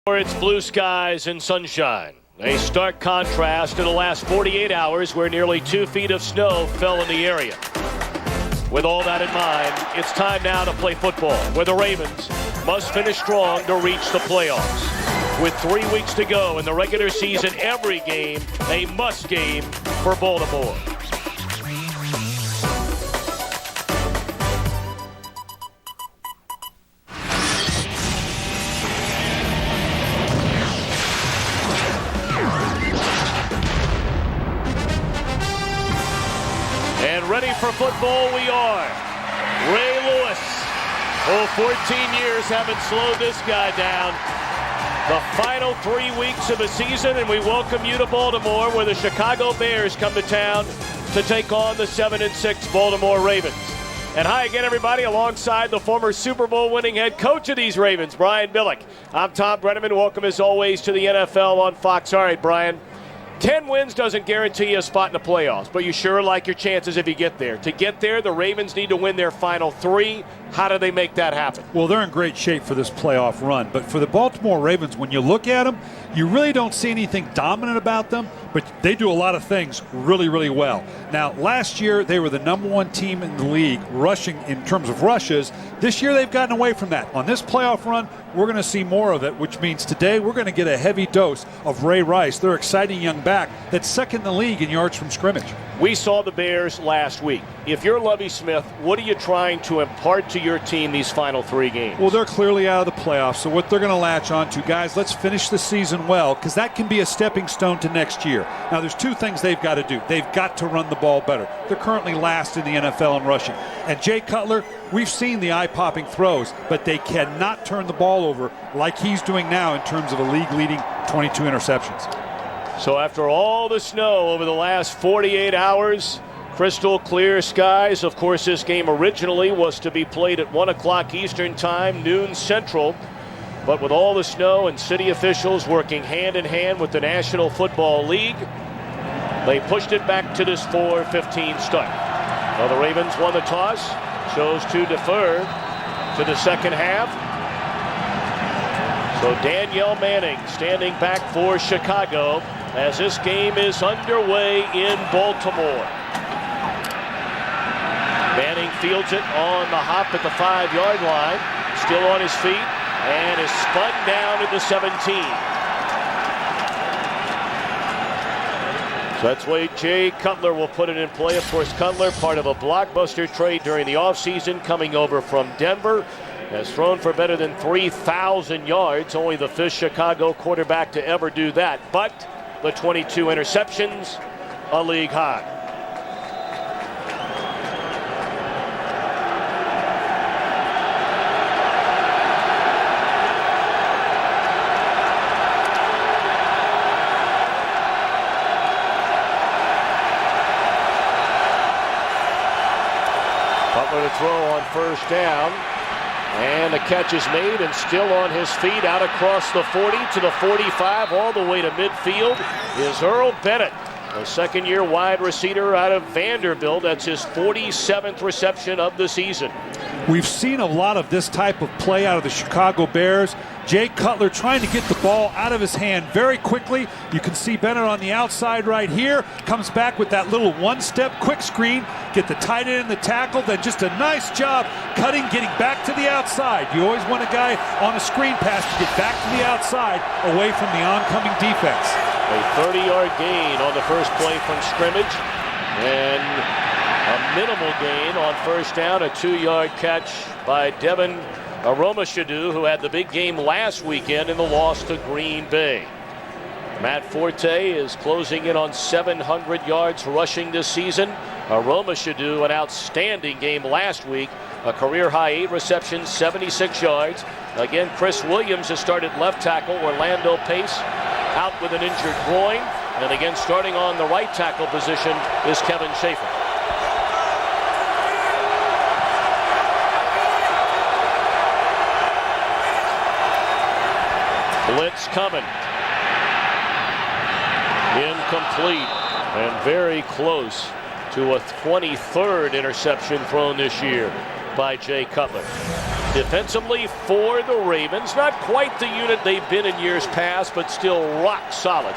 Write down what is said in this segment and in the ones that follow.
It's blue skies and sunshine. A stark contrast to the last 48 hours where nearly 2 feet of snow fell in the area. With all that in mind, it's time now to play football, where the Ravens must finish strong to reach the playoffs. With 3 weeks to go in the regular season, every game a must game for Baltimore. And ready for football we are. Ray Lewis. 14 years haven't slowed this guy down. The final 3 weeks of the season, and we welcome you to Baltimore, where the Chicago Bears come to town to take on the 7-6 Baltimore Ravens. And hi again, everybody, alongside the former Super Bowl winning head coach of these Ravens, Brian Billick. I'm Tom Brenneman. Welcome, as always, to the NFL on Fox. All right, Brian. 10 wins doesn't guarantee you a spot in the playoffs, but you sure like your chances if you get there. To get there, the Ravens need to win their final 3. How do they make that happen? Well, they're in great shape for this playoff run, but for the Baltimore Ravens, when you look at them, you really don't see anything dominant about them, but they do a lot of things really, really well. Now, last year, they were the #1 team in the league rushing in terms of rushes. This year, they've gotten away from that. On this playoff run, we're going to see more of it, which means today we're going to get a heavy dose of Ray Rice, their exciting young back that's second in the league in yards from scrimmage. We saw the Bears last week. If you're Lovie Smith, what are you trying to impart to your team these final 3 games? Well, they're clearly out of the playoffs, so what they're going to latch on to, guys, let's finish the season well, because that can be a stepping stone to next year. Now, there's 2 things they've got to do. They've got to run the ball better. They're currently last in the NFL in rushing. And Jay Cutler, we've seen the eye-popping throws, but they cannot turn the ball over like he's doing now in terms of a league-leading 22 interceptions. So after all the snow over the last 48 hours, crystal clear skies. Of course, this game originally was to be played at 1 o'clock Eastern Time, noon Central. But with all the snow and city officials working hand in hand with the National Football League, they pushed it back to this 4:15 start. Well, the Ravens won the toss, chose to defer to the second half. So Danielle Manning standing back for Chicago as this game is underway in Baltimore. Manning fields it on the hop at the 5-yard line, still on his feet, and is spun down at the 17. So that's why Jay Cutler will put it in play. Of course, Cutler, part of a blockbuster trade during the offseason, coming over from Denver, has thrown for better than 3,000 yards, only the 5th Chicago quarterback to ever do that. But the 22 interceptions, a league high. Butler to throw on first down. And the catch is made, and still on his feet, out across the 40 to the 45, all the way to midfield is Earl Bennett, a second-year wide receiver out of Vanderbilt. That's his 47th reception of the season. We've seen a lot of this type of play out of the Chicago Bears. Jay Cutler trying to get the ball out of his hand very quickly. You can see Bennett on the outside right here. Comes back with that little one-step quick screen. Get the tight end in the tackle. Then just a nice job cutting, getting back to the outside. You always want a guy on a screen pass to get back to the outside away from the oncoming defense. A 30-yard gain on the first play from scrimmage. And a minimal gain on first down. A 2-yard catch by Devin Aromashadu, who had the big game last weekend in the loss to Green Bay. Matt Forte is closing in on 700 yards rushing this season. Aromashadu, an outstanding game last week. A career-high 8 receptions, 76 yards. Again, Chris Williams has started left tackle. Orlando Pace out with an injured groin. And again, starting on the right tackle position is Kevin Schaefer. Blitz coming. Incomplete, and very close to a 23rd interception thrown this year by Jay Cutler. Defensively for the Ravens, not quite the unit they've been in years past, but still rock solid.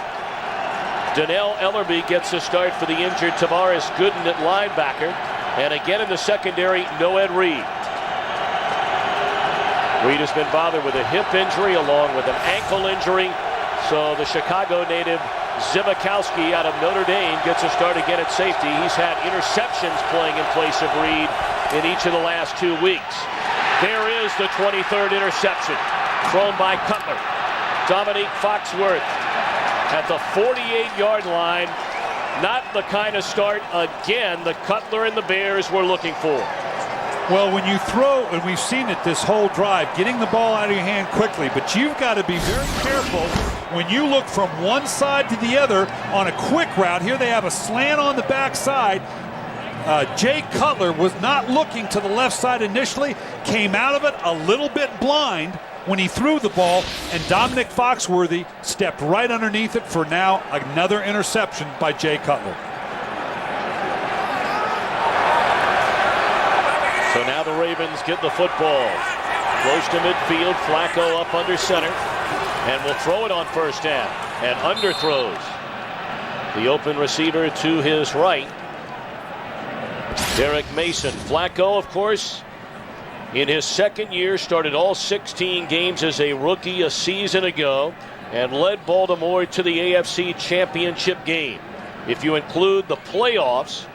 Donnell Ellerbe gets the start for the injured Tavares Gooden at linebacker. And again in the secondary, Noed Reed. Reed has been bothered with a hip injury along with an ankle injury. So the Chicago native Zivakowski out of Notre Dame gets a start again at safety. He's had interceptions playing in place of Reed in each of the last 2 weeks. There is the 23rd interception thrown by Cutler. Dominique Foxworth at the 48-yard line. Not the kind of start, again, the Cutler and the Bears were looking for. Well, when you throw, and we've seen it this whole drive, getting the ball out of your hand quickly, but you've got to be very careful when you look from one side to the other on a quick route. Here they have a slant on the backside. Jay Cutler was not looking to the left side initially, came out of it a little bit blind when he threw the ball, and Dominic Foxworthy stepped right underneath it for now another interception by Jay Cutler. So now the Ravens get the football. Close to midfield, Flacco up under center, and will throw it on first down, and underthrows. The open receiver to his right, Derek Mason. Flacco, of course, in his second year, started all 16 games as a rookie a season ago and led Baltimore to the AFC Championship game. If you include the playoffs,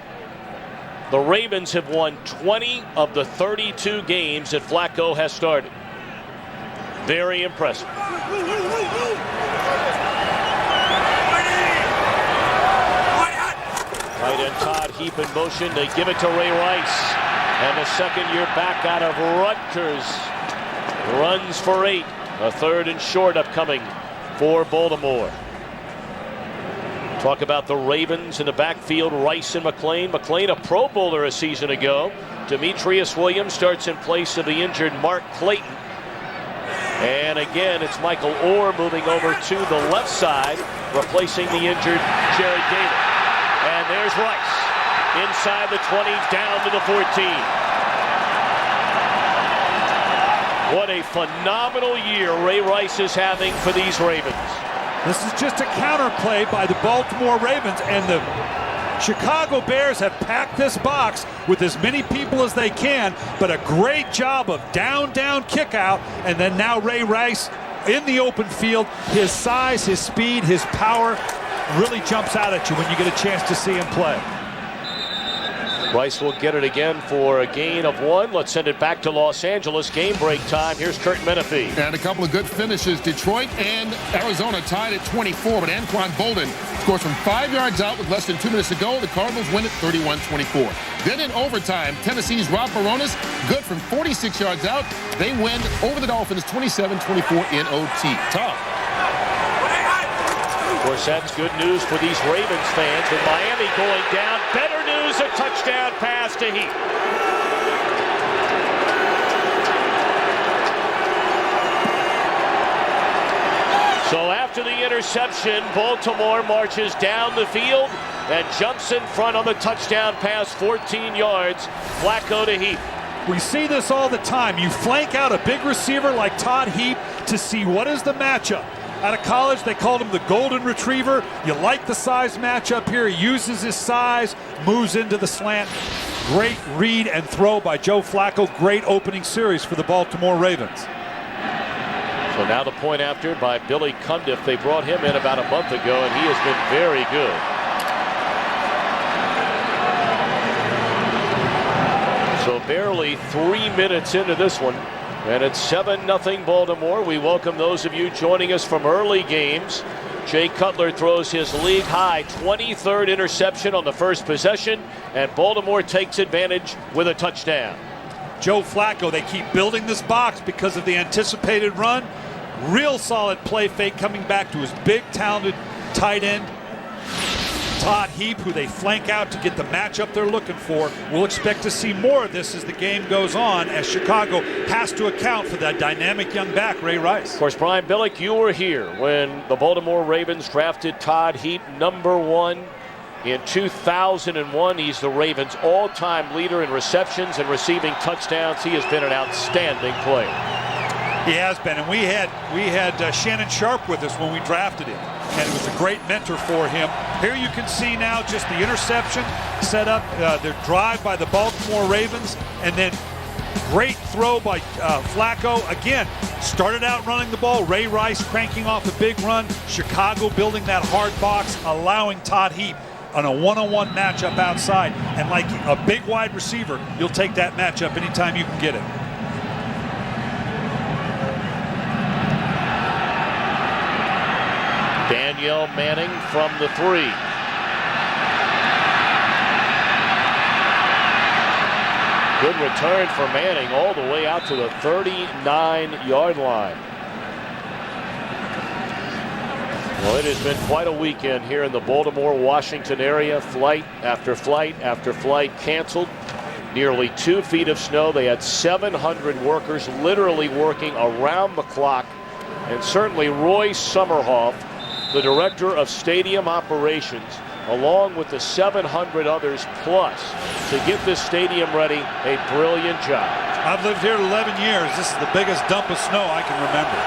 the Ravens have won 20 of the 32 games that Flacco has started. Very impressive. Tight end Todd Heap in motion. They give it to Ray Rice. And the second-year back out of Rutgers runs for 8. A third and short upcoming for Baltimore. Talk about the Ravens in the backfield, Rice and McClain. McClain, a Pro Bowler a season ago. Demetrius Williams starts in place of the injured Mark Clayton. And again, it's Michael Orr moving over to the left side, replacing the injured Jared Gaylor. And there's Rice. Inside the 20, down to the 14. What a phenomenal year Ray Rice is having for these Ravens. This is just a counterplay by the Baltimore Ravens, and the Chicago Bears have packed this box with as many people as they can, but a great job of down kick out, and then now Ray Rice in the open field. His size, his speed, his power really jumps out at you when you get a chance to see him play. Rice will get it again for a gain of 1. Let's send it back to Los Angeles. Game break time. Here's Kurt Menefee. And a couple of good finishes. Detroit and Arizona tied at 24, but Anquan Bolden scores from 5 yards out with less than 2 minutes to go. The Cardinals win at 31-24. Then in overtime, Tennessee's Rob Barones, good from 46 yards out. They win over the Dolphins 27-24 in OT. Tough. Of course, that's good news for these Ravens fans with Miami going down. Better news, a touchdown pass to Heap. So after the interception, Baltimore marches down the field and jumps in front on the touchdown pass, 14 yards. Flacco to Heap. We see this all the time. You flank out a big receiver like Todd Heap to see what is the matchup. Out of college, they called him the golden retriever. You like the size matchup here. He uses his size, moves into the slant. Great read and throw by Joe Flacco. Great opening series for the Baltimore Ravens. So now the point after by Billy Cundiff. They brought him in about a month ago, and he has been very good. So barely 3 minutes into this one. And it's 7-0 Baltimore. We welcome those of you joining us from early games. Jay Cutler throws his league-high 23rd interception on the first possession, and Baltimore takes advantage with a touchdown. Joe Flacco, they keep building this box because of the anticipated run. Real solid play fake coming back to his big, talented tight end, Todd Heap, who they flank out to get the matchup they're looking for. We'll expect to see more of this as the game goes on, as Chicago has to account for that dynamic young back, Ray Rice. Of course, Brian Billick, you were here when the Baltimore Ravens drafted Todd Heap #1 In 2001, he's the Ravens' all-time leader in receptions and receiving touchdowns. He has been an outstanding player. He has been, and we had Shannon Sharp with us when we drafted him, and it was a great mentor for him. Here you can see now just the interception set up, their drive by the Baltimore Ravens, and then great throw by Flacco. Again, started out running the ball. Ray Rice cranking off a big run. Chicago building that hard box, allowing Todd Heap on a one-on-one matchup outside. And like a big wide receiver, you'll take that matchup anytime you can get it. Danielle Manning from the 3. Good return for Manning all the way out to the 39-yard line. Well, it has been quite a weekend here in the Baltimore, Washington area. Flight after flight after flight canceled. Nearly 2 feet of snow. They had 700 workers literally working around the clock. And certainly Roy Summerhoff, the director of stadium operations, along with the 700 others plus, to get this stadium ready, a brilliant job. I've lived here 11 years. This is the biggest dump of snow I can remember.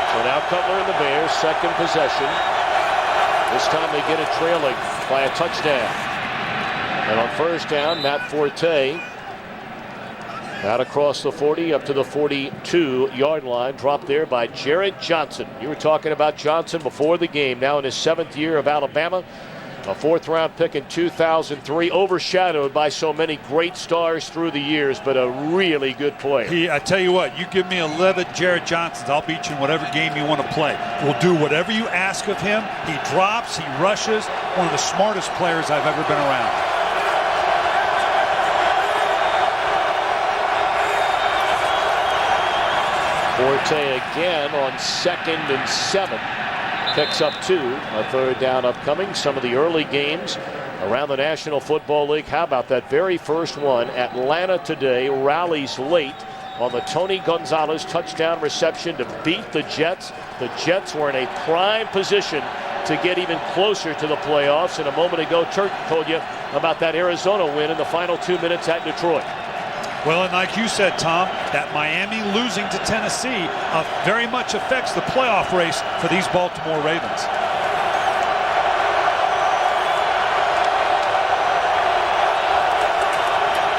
So now Cutler and the Bears, second possession. This time they get it trailing by a touchdown. And on first down, Matt Forte out across the 40 up to the 42-yard line. Dropped there by Jared Johnson. You were talking about Johnson before the game. Now in his 7th year of Alabama. A 4th-round pick in 2003. Overshadowed by so many great stars through the years, but a really good player. I tell you what, you give me 11 Jared Johnsons, I'll beat you in whatever game you want to play. We'll do whatever you ask of him. He drops, he rushes. One of the smartest players I've ever been around. Forte again on 2nd and 7. Picks up 2. A third down upcoming. Some of the early games around the National Football League. How about that very first one? Atlanta today rallies late on the Tony Gonzalez touchdown reception to beat the Jets. The Jets were in a prime position to get even closer to the playoffs. And a moment ago, Turk told you about that Arizona win in the final 2 minutes at Detroit. Well, and like you said, Tom, that Miami losing to Tennessee very much affects the playoff race for these Baltimore Ravens.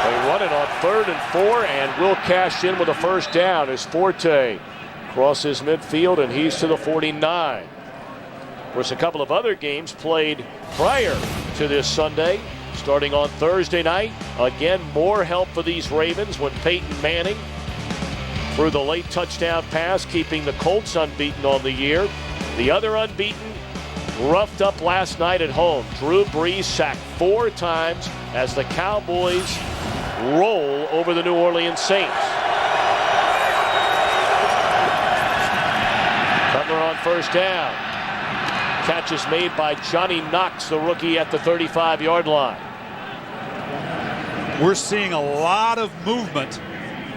They run it on 3rd and 4 and will cash in with a first down as Forte crosses midfield and he's to the 49. Of course, a couple of other games played prior to this Sunday. Starting on Thursday night, again, more help for these Ravens when Peyton Manning threw the late touchdown pass, keeping the Colts unbeaten on the year. The other unbeaten roughed up last night at home. Drew Brees sacked 4 times as the Cowboys roll over the New Orleans Saints. Cutler on first down. Catch is made by Johnny Knox, the rookie, at the 35-yard line. We're seeing a lot of movement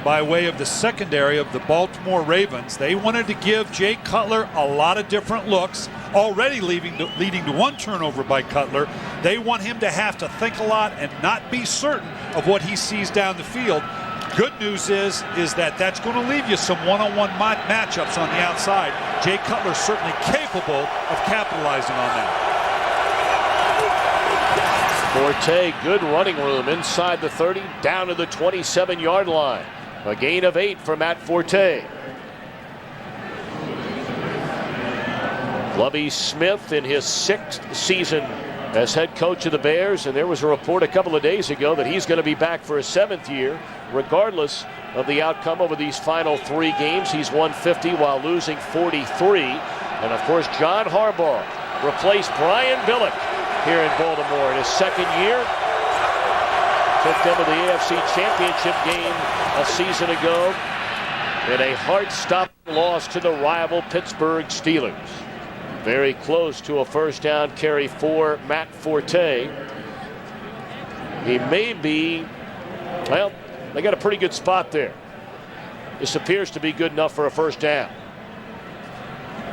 by way of the secondary of the Baltimore Ravens. They wanted to give Jay Cutler a lot of different looks, already leading to 1 turnover by Cutler. They want him to have to think a lot and not be certain of what he sees down the field. Good news is that that's going to leave you some one-on-one matchups on the outside. Jay Cutler certainly capable of capitalizing on that. Forte, good running room inside the 30, down to the 27-yard line. A gain of 8 for Matt Forte. Lovie Smith in his 6th season as head coach of the Bears, and there was a report a couple of days ago that he's going to be back for a 7th year. Regardless of the outcome over these final 3 games, he's won 50 while losing 43. And of course, John Harbaugh replaced Brian Billick here in Baltimore in his 2nd year. Took them to the AFC Championship game a season ago in a heart-stopping loss to the rival Pittsburgh Steelers. Very close to a first down carry for Matt Forte. He may be, well, they got a pretty good spot there. This appears to be good enough for a first down.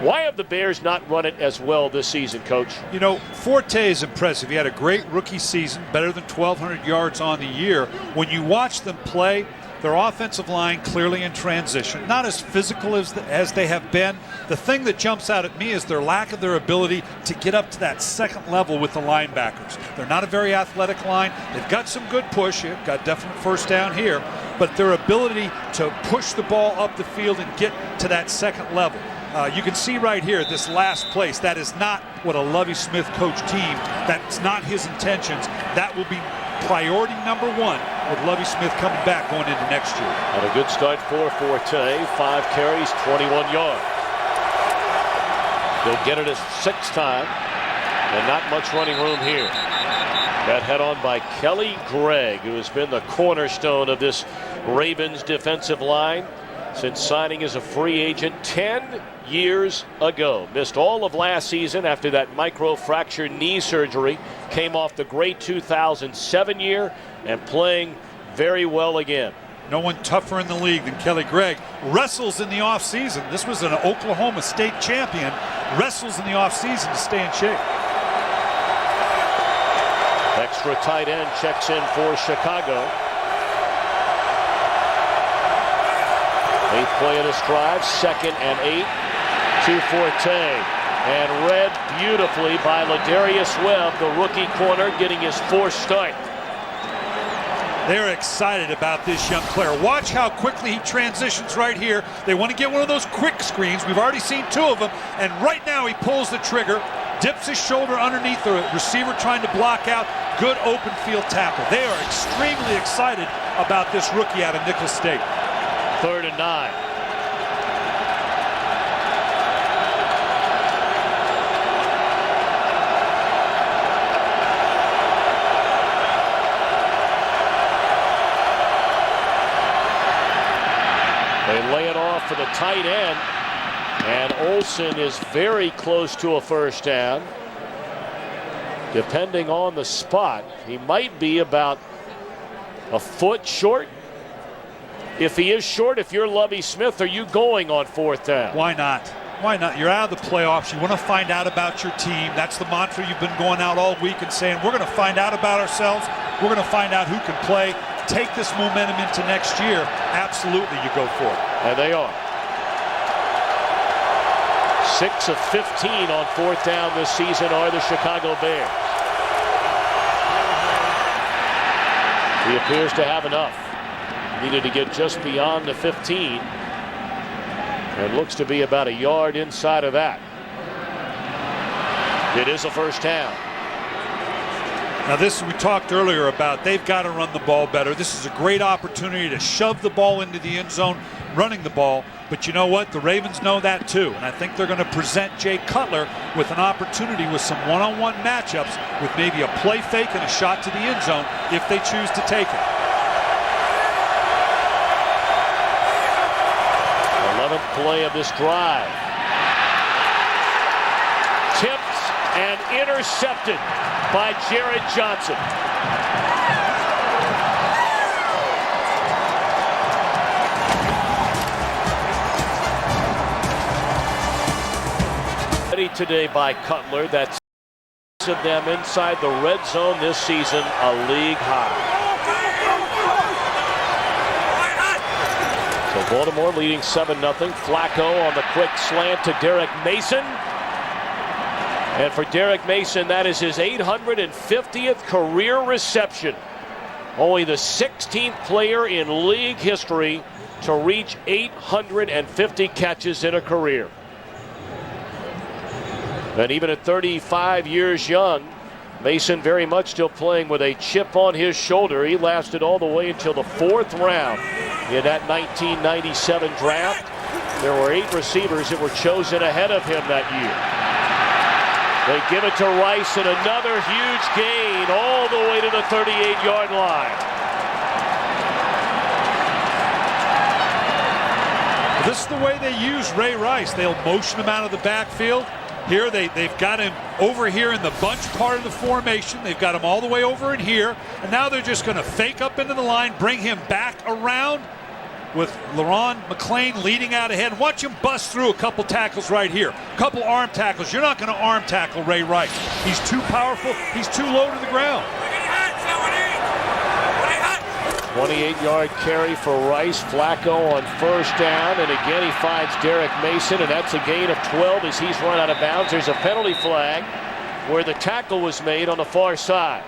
Why have the Bears not run it as well this season, Coach? You know, Forte is impressive. He had a great rookie season, better than 1,200 yards on the year. When you watch them play, their offensive line clearly in transition, not as physical as they have been. The thing that jumps out at me is their lack of their ability to get up to that second level with the linebackers. They're not a very athletic line. They've got some good push. They've got definite first down here, but their ability to push the ball up the field and get to that second level. You can see right here, this last place, that is not what a Lovie Smith coach team, that's not his intentions. That will be priority number one with Lovie Smith coming back going into next year. And a good start for Forte, 5 carries, 21 yards. He'll get it a 6th time, and not much running room here. That head on by Kelly Gregg, who has been the cornerstone of this Ravens defensive line since signing as a free agent 10 years ago. Missed all of last season after that microfracture knee surgery. Came off the great 2007 year and playing very well again. No one tougher in the league than Kelly Gregg. Wrestles in the offseason. This was an Oklahoma State champion. Wrestles in the offseason to stay in shape. Extra tight end checks in for Chicago. 8th play of this drive, 2nd and 8 to Forte. And read beautifully by Ladarius Webb, the rookie corner, getting his 4th start. They're excited about this young player. Watch how quickly he transitions right here. They want to get one of those quick screens. We've already seen 2 of them. And right now he pulls the trigger, dips his shoulder underneath the receiver trying to block out. Good open field tackle. They are extremely excited about this rookie out of Nicholls State. 3rd and 9. They lay it off for the tight end, and Olsen is very close to a first down. Depending on the spot, he might be about a foot short. If he is short, if you're Lovie Smith, are you going on 4th down? Why not? Why not? You're out of the playoffs. You want to find out about your team. That's the mantra you've been going out all week and saying, we're going to find out about ourselves. We're going to find out who can play. Take this momentum into next year. Absolutely, you go for it. And they are. 6 of 15 on 4th down this season are the Chicago Bears. He appears to have enough. Needed to get just beyond the 15. And looks to be about a yard inside of that. It is a first down. Now this, we talked earlier about, they've got to run the ball better. This is a great opportunity to shove the ball into the end zone, running the ball. But you know what? The Ravens know that too. And I think they're going to present Jay Cutler with an opportunity with some one-on-one matchups with maybe a play fake and a shot to the end zone if they choose to take it. 11th play of this drive. Tipped and intercepted by Jared Johnson. Ready today by Cutler. That's of them inside the red zone this season, a league high. So Baltimore leading 7-0. Flacco on the quick slant to Derek Mason. And for Derek Mason, that is his 850th career reception. Only the 16th player in league history to reach 850 catches in a career. And even at 35 years young, Mason very much still playing with a chip on his shoulder. He lasted all the way until the 4th round in that 1997 draft. There were 8 receivers that were chosen ahead of him that year. They give it to Rice, and another huge gain all the way to the 38-yard line. This is the way they use Ray Rice. They'll motion him out of the backfield. Here they've got him over here in the bunch part of the formation. They've got him all the way over in here. And now they're just going to fake up into the line, bring him back around. with LaRon McClain leading out ahead. Watch him bust through a couple tackles right here. A couple arm tackles. You're not going to arm tackle Ray Rice. He's too powerful. He's too low to the ground. 28-yard carry for Rice. Flacco on first down, and again he finds Derek Mason, and that's a gain of 12 as he's run out of bounds. There's a penalty flag where the tackle was made on the far side.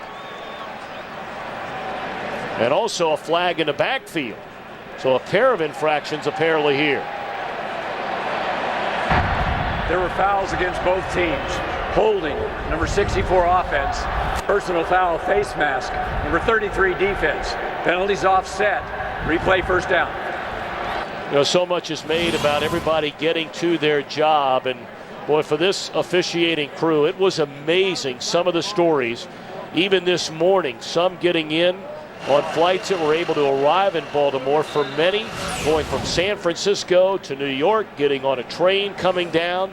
And also a flag in the backfield. So a pair of infractions apparently here. There were fouls against both teams. Holding, number 64 offense. Personal foul, face mask. Number 33 defense. Penalties offset. Replay first down. You know, so much is made about everybody getting to their job. And boy, for this officiating crew, it was amazing. Some of the stories, even this morning, some getting in on flights that were able to arrive in Baltimore. For many, going from San Francisco to New York, getting on a train, coming down,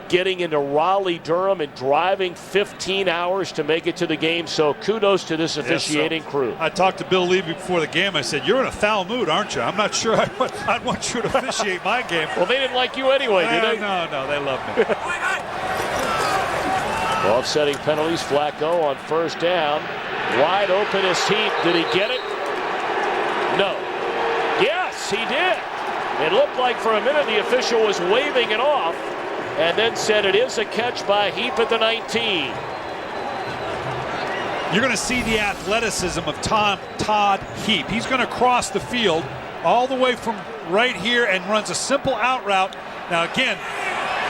getting into Raleigh, Durham, and driving 15 hours to make it to the game. So kudos to this officiating crew. I talked to Bill Levy before the game. I said, "You're in a foul mood, aren't you? I'm not sure I'd want you to officiate my game." Well, they didn't like you anyway, did they? No, they love me. Offsetting penalties, Flacco on first down. Wide open is Heap. Did he get it? No. Yes, he did. It looked like for a minute the official was waving it off, and then said it is a catch by Heap at the 19. You're going to see the athleticism of Todd Heap. He's going to cross the field all the way from right here and runs a simple out route. Now again,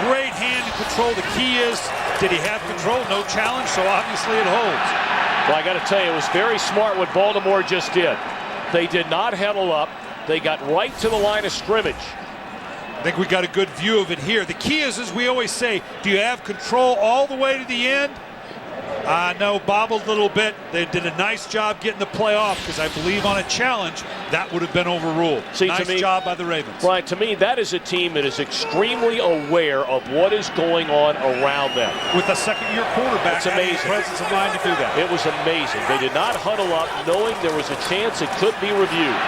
great hand and control. The key is, did he have control? No challenge, so obviously it holds. Well, I got to tell you, it was very smart what Baltimore just did. They did not huddle up. They got right to the line of scrimmage. I think we got a good view of it here. The key is, as we always say, do you have control all the way to the end? No, bobbled a little bit. They did a nice job getting the play off, because I believe on a challenge, that would have been overruled. See, nice to me, job by the Ravens. Right, to me, that is a team that is extremely aware of what is going on around them. With a second-year quarterback, it's amazing. Presence of mind to do that. It was amazing. They did not huddle up knowing there was a chance it could be reviewed.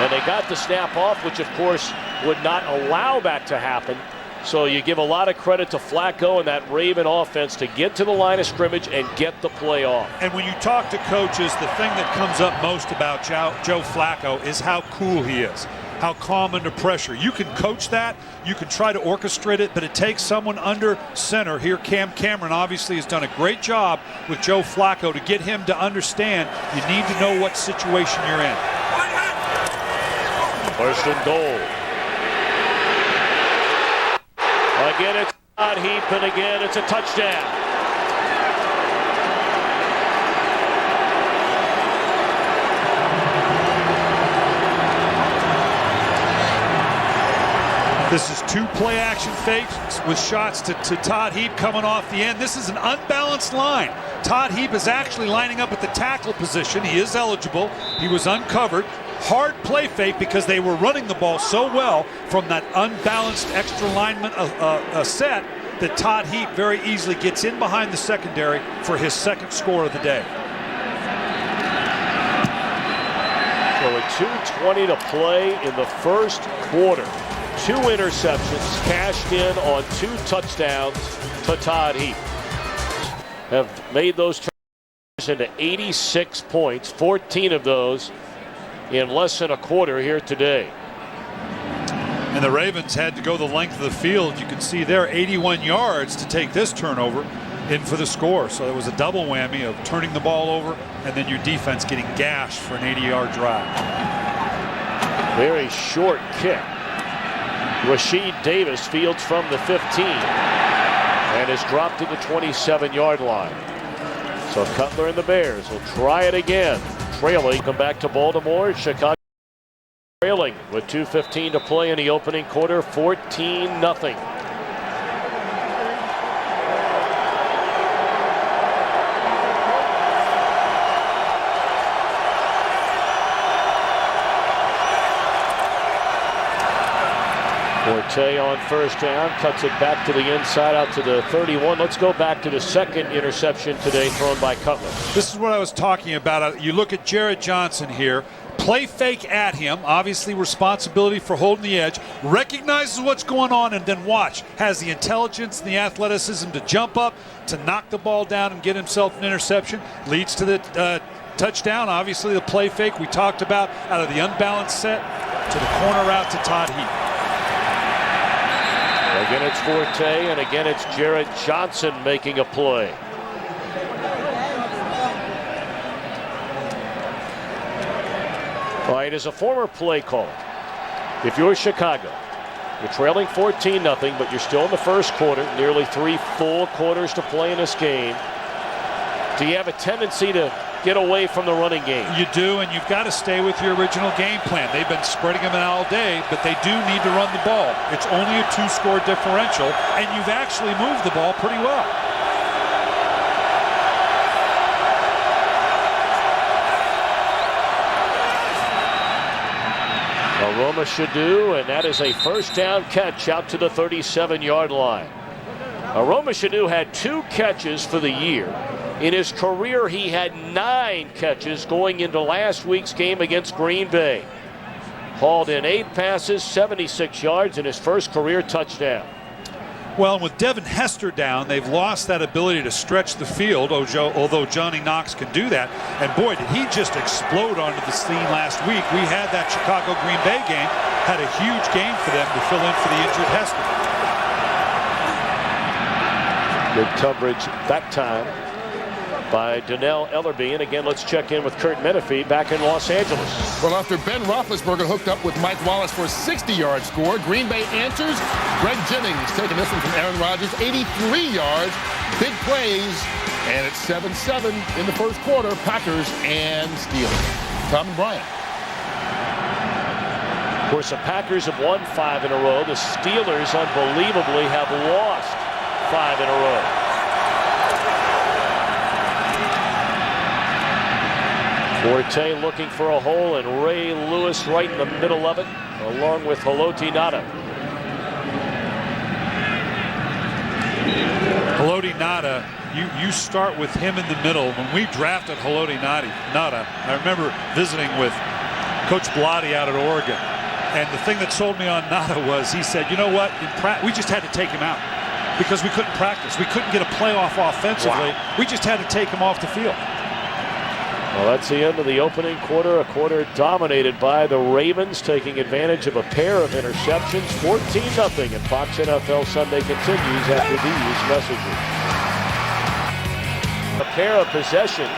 And they got the snap off, which, of course, would not allow that to happen. So you give a lot of credit to Flacco and that Raven offense to get to the line of scrimmage and get the play off. And when you talk to coaches, the thing that comes up most about Joe Flacco is how cool he is, how calm under pressure. You can coach that, you can try to orchestrate it, but it takes someone under center. Here, Cam Cameron obviously has done a great job with Joe Flacco to get him to understand you need to know what situation you're in. First and goal. Again, it's Todd Heap, and again, it's a touchdown. This is two play action fakes with shots to Todd Heap coming off the end. This is an unbalanced line. Todd Heap is actually lining up at the tackle position. He is eligible. He was uncovered. Hard play fake because they were running the ball so well from that unbalanced extra lineman set that Todd Heap very easily gets in behind the secondary for his second score of the day. So with 2:20 to play in the first quarter, 2 interceptions cashed in on 2 touchdowns to Todd Heap. Have made those turnovers into 86 points, 14 of those in less than a quarter here today. And the Ravens had to go the length of the field. You can see there 81 yards to take this turnover in for the score. So it was a double whammy of turning the ball over and then your defense getting gashed for an 80-yard drive. Very short kick. Rasheed Davis fields from the 15 and is dropped to the 27-yard line. So Cutler and the Bears will try it again. Trailing, come back to Baltimore. Chicago trailing with 2:15 to play in the opening quarter, 14-0. Forte on first down, cuts it back to the inside out to the 31. Let's go back to the second interception today thrown by Cutler. This is what I was talking about. You look at Jared Johnson here, play fake at him, obviously responsibility for holding the edge, recognizes what's going on, and then watch. Has the intelligence and the athleticism to jump up, to knock the ball down and get himself an interception. Leads to the touchdown. Obviously the play fake we talked about out of the unbalanced set to the corner route to Todd Heap. Again, it's Forte, and again, it's Jarrett Johnson making a play. All right, as a former play caller, if you're Chicago, you're trailing 14-0, but you're still in the first quarter, nearly 3 full quarters to play in this game. Do you have a tendency to get away from the running game? You do, and you've got to stay with your original game plan. They've been spreading them out all day, but they do need to run the ball. It's only a 2-score differential, and you've actually moved the ball pretty well. Aroma Shadu, and that is a first down catch out to the 37-yard line. Aroma Shadu had 2 catches for the year. In his career, he had 9 catches going into last week's game against Green Bay. Hauled in 8 passes, 76 yards, in his first career touchdown. Well, with Devin Hester down, they've lost that ability to stretch the field, although Johnny Knox can do that. And boy, did he just explode onto the scene last week. We had that Chicago-Green Bay game, had a huge game for them to fill in for the injured Hester. Good coverage that time by Donnell Ellerbe. And again, let's check in with Kurt Menefee back in Los Angeles. Well, after Ben Roethlisberger hooked up with Mike Wallace for a 60-yard score, Green Bay answers. Greg Jennings taking this one from Aaron Rodgers, 83 yards, big plays, and it's 7-7 in the first quarter, Packers and Steelers. Tom and Brian. Of course, the Packers have won 5 in a row. The Steelers, unbelievably, have lost 5 in a row. Forte looking for a hole, and Ray Lewis right in the middle of it, along with Haloti Ngata. Haloti Ngata, you start with him in the middle. When we drafted Haloti Ngata, I remember visiting with Coach Blotti out at Oregon. And the thing that sold me on Ngata was he said, you know what, we just had to take him out because we couldn't practice. We couldn't get a playoff offensively. Wow. We just had to take him off the field. Well, that's the end of the opening quarter, a quarter dominated by the Ravens, taking advantage of a pair of interceptions, 14-0, and Fox NFL Sunday continues after these messages. A pair of possessions,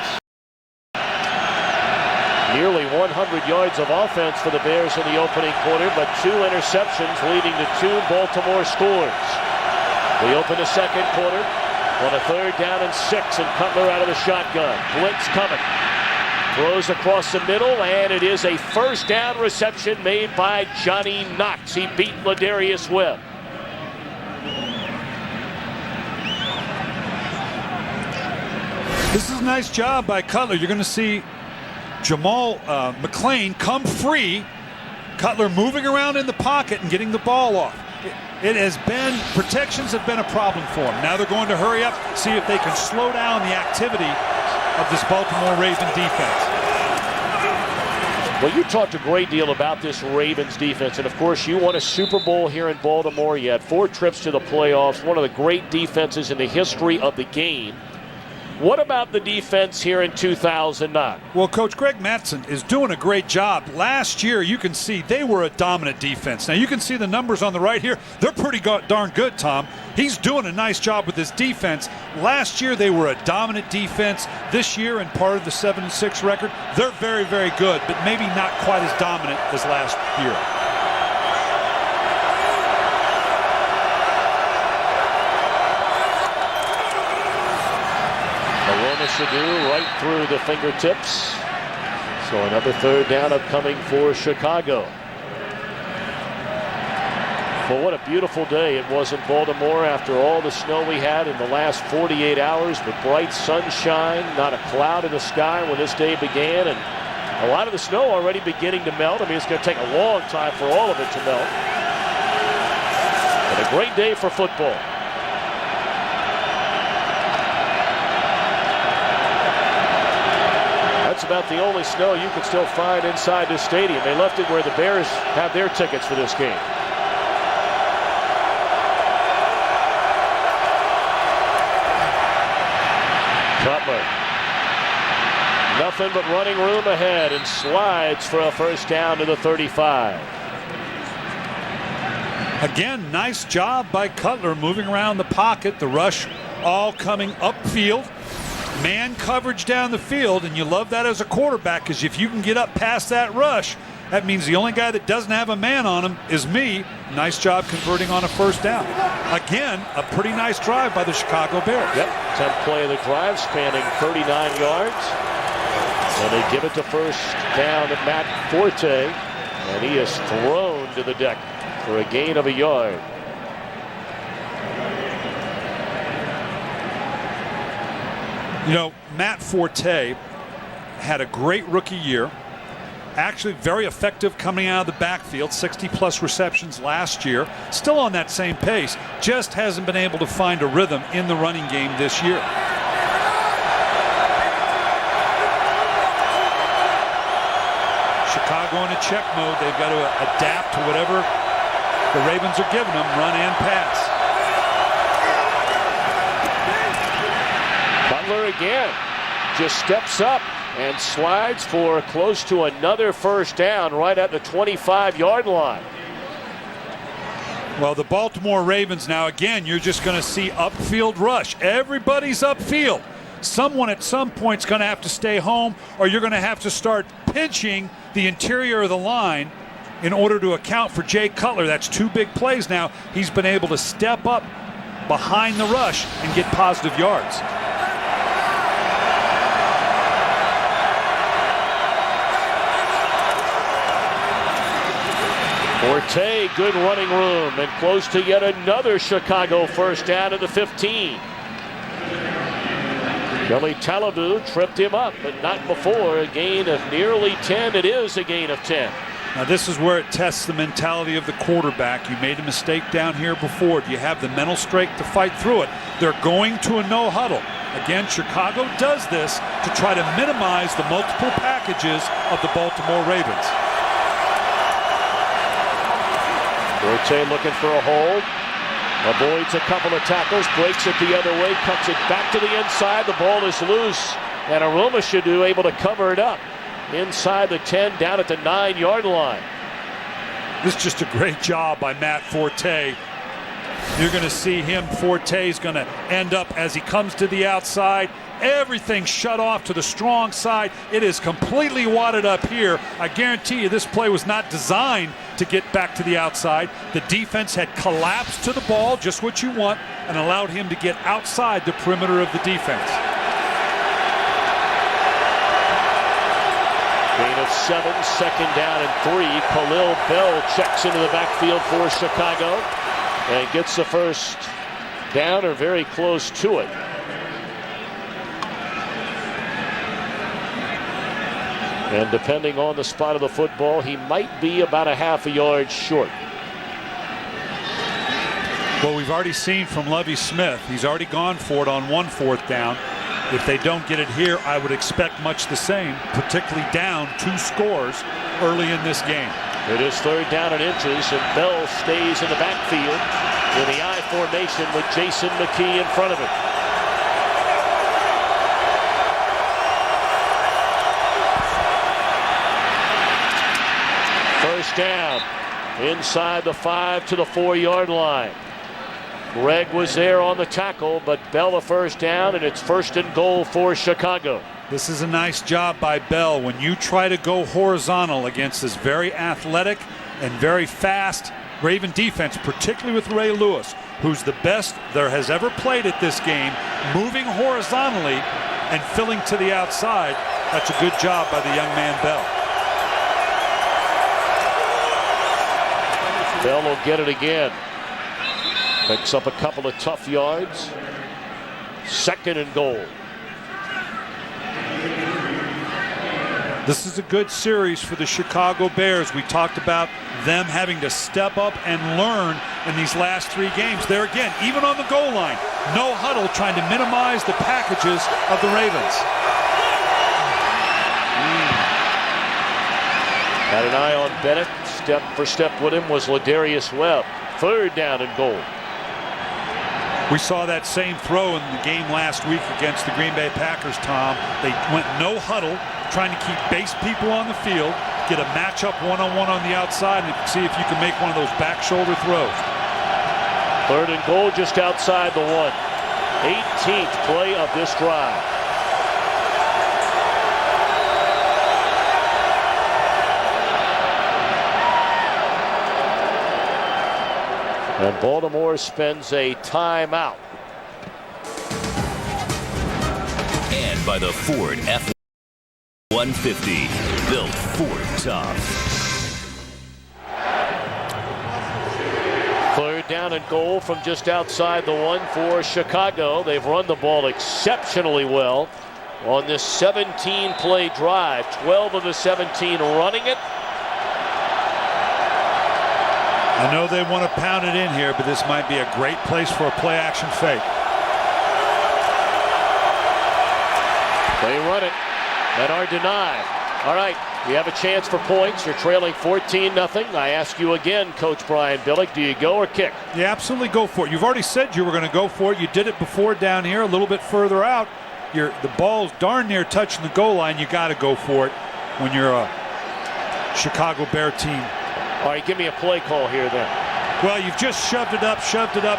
nearly 100 yards of offense for the Bears in the opening quarter, but 2 interceptions leading to 2 Baltimore scores. We open the second quarter on a 3rd down and 6, and Cutler out of the shotgun. Blitz coming. Throws across the middle, and it is a first down reception made by Johnny Knox. He beat Ladarius Webb. This is a nice job by Cutler. You're going to see Jamal McClain come free. Cutler moving around in the pocket and getting the ball off. It has been, protections have been a problem for him. Now they're going to hurry up, see if they can slow down the activity of this Baltimore Raven defense. Well, you talked a great deal about this Ravens defense, and of course you won a Super Bowl here in Baltimore. You had 4 trips to the playoffs, one of the great defenses in the history of the game. What about the defense here in 2009? Well, Coach Greg Mattson is doing a great job. Last year, you can see they were a dominant defense. Now, you can see the numbers on the right here. They're pretty darn good, Tom. He's doing a nice job with his defense. Last year, they were a dominant defense. This year, and part of the 7-6 record, they're very, very good, but maybe not quite as dominant as last year. Shadu right through the fingertips. So another 3rd down upcoming for Chicago. Well, what a beautiful day it was in Baltimore after all the snow we had in the last 48 hours, with bright sunshine, not a cloud in the sky when this day began, and a lot of the snow already beginning to melt. I mean, it's going to take a long time for all of it to melt. But a great day for football. that's about the only snow you can still find inside the stadium. They left it where the Bears have their tickets for this game. Cutler. Nothing but running room ahead and slides for a first down to the 35. Again, nice job by Cutler moving around the pocket. The rush all coming upfield. Man coverage down the field, and you love that as a quarterback because if you can get up past that rush, that means the only guy that doesn't have a man on him is me. Nice job converting on a first down. Again, a pretty nice drive by the Chicago Bears. Yep, 10th play of the drive, spanning 39 yards. And they give it to first down to Matt Forte, and he is thrown to the deck for a gain of a yard. You know, Matt Forte had a great rookie year. Actually very effective coming out of the backfield, 60-plus receptions last year. Still on that same pace, just hasn't been able to find a rhythm in the running game this year. Chicago in a check mode. They've got to adapt to whatever the Ravens are giving them, run and pass. Cutler again just steps up and slides for close to another first down right at the 25-yard line. Well, the Baltimore Ravens now, again, you're just going to see upfield rush. Everybody's upfield. Someone at some point is going to have to stay home, or you're going to have to start pinching the interior of the line in order to account for Jay Cutler. That's two big plays now. He's been able to step up behind the rush and get positive yards. Forte, good running room, and close to yet another Chicago first down at the 15. Kelly Talabou tripped him up, but not before. A gain of nearly 10. It is a gain of 10. Now this is where it tests the mentality of the quarterback. You made a mistake down here before. Do you have the mental strength to fight through it? They're going to a no huddle. Again, Chicago does this to try to minimize the multiple packages of the Baltimore Ravens. Forte looking for a hold. Avoids a couple of tackles, breaks it the other way, cuts it back to the inside. The ball is loose, and Aromashodu able to cover it up inside the 10, down at the 9-yard line. This is just a great job by Matt Forte. You're going to see him. Forte is going to end up as he comes to the outside. Everything shut off to the strong side. It is completely wadded up here. I guarantee you this play was not designed to get back to the outside. The defense had collapsed to the ball, just what you want, and allowed him to get outside the perimeter of the defense. Gain of 7, second down and 3. Khalil Bell checks into the backfield for Chicago and gets the first down or very close to it. And depending on the spot of the football, he might be about a half a yard short. Well, we've already seen from Lovie Smith. He's already gone for it on 1 4th down. If they don't get it here, I would expect much the same, particularly down 2 scores early in this game. It is third down and inches, and Bell stays in the backfield in the I formation with Jason McKee in front of him. First down inside the 5 to the 4-yard line. Greg was there on the tackle, but Bell a first down, and it's first and goal for Chicago. This is a nice job by Bell. When you try to go horizontal against this very athletic and very fast Raven defense, particularly with Ray Lewis, who's the best there has ever played at this game, moving horizontally and filling to the outside, that's a good job by the young man Bell. Bell will get it again. Picks up a couple of tough yards. Second and goal. This is a good series for the Chicago Bears. We talked about them having to step up and learn in these last 3 games. There again, even on the goal line, no huddle, trying to minimize the packages of the Ravens. Had an eye on Bennett. Step for step with him was Ladarius Webb. 3rd down and goal. We saw that same throw in the game last week against the Green Bay Packers, Tom. They went no huddle, trying to keep base people on the field, get a matchup one-on-one on the outside, and see if you can make one of those back shoulder throws. 3rd and goal just outside the 1. 18th play of this drive. And Baltimore spends a timeout. And by the Ford F-150, built Ford tough. 3rd down and goal from just outside the 1 for Chicago. They've run the ball exceptionally well on this 17-play drive. 12 of the 17 running it. I know they want to pound it in here, but this might be a great place for a play-action fake. They run it and are denied. All right, you have a chance for points. You're trailing 14-0. I ask you again, Coach Brian Billick, do you go or kick? You absolutely go for it. You've already said you were going to go for it. You did it before down here, a little bit further out. The ball's darn near touching the goal line. You got to go for it when you're a Chicago Bear team. All right, give me a play call here then. Well, you've just shoved it up.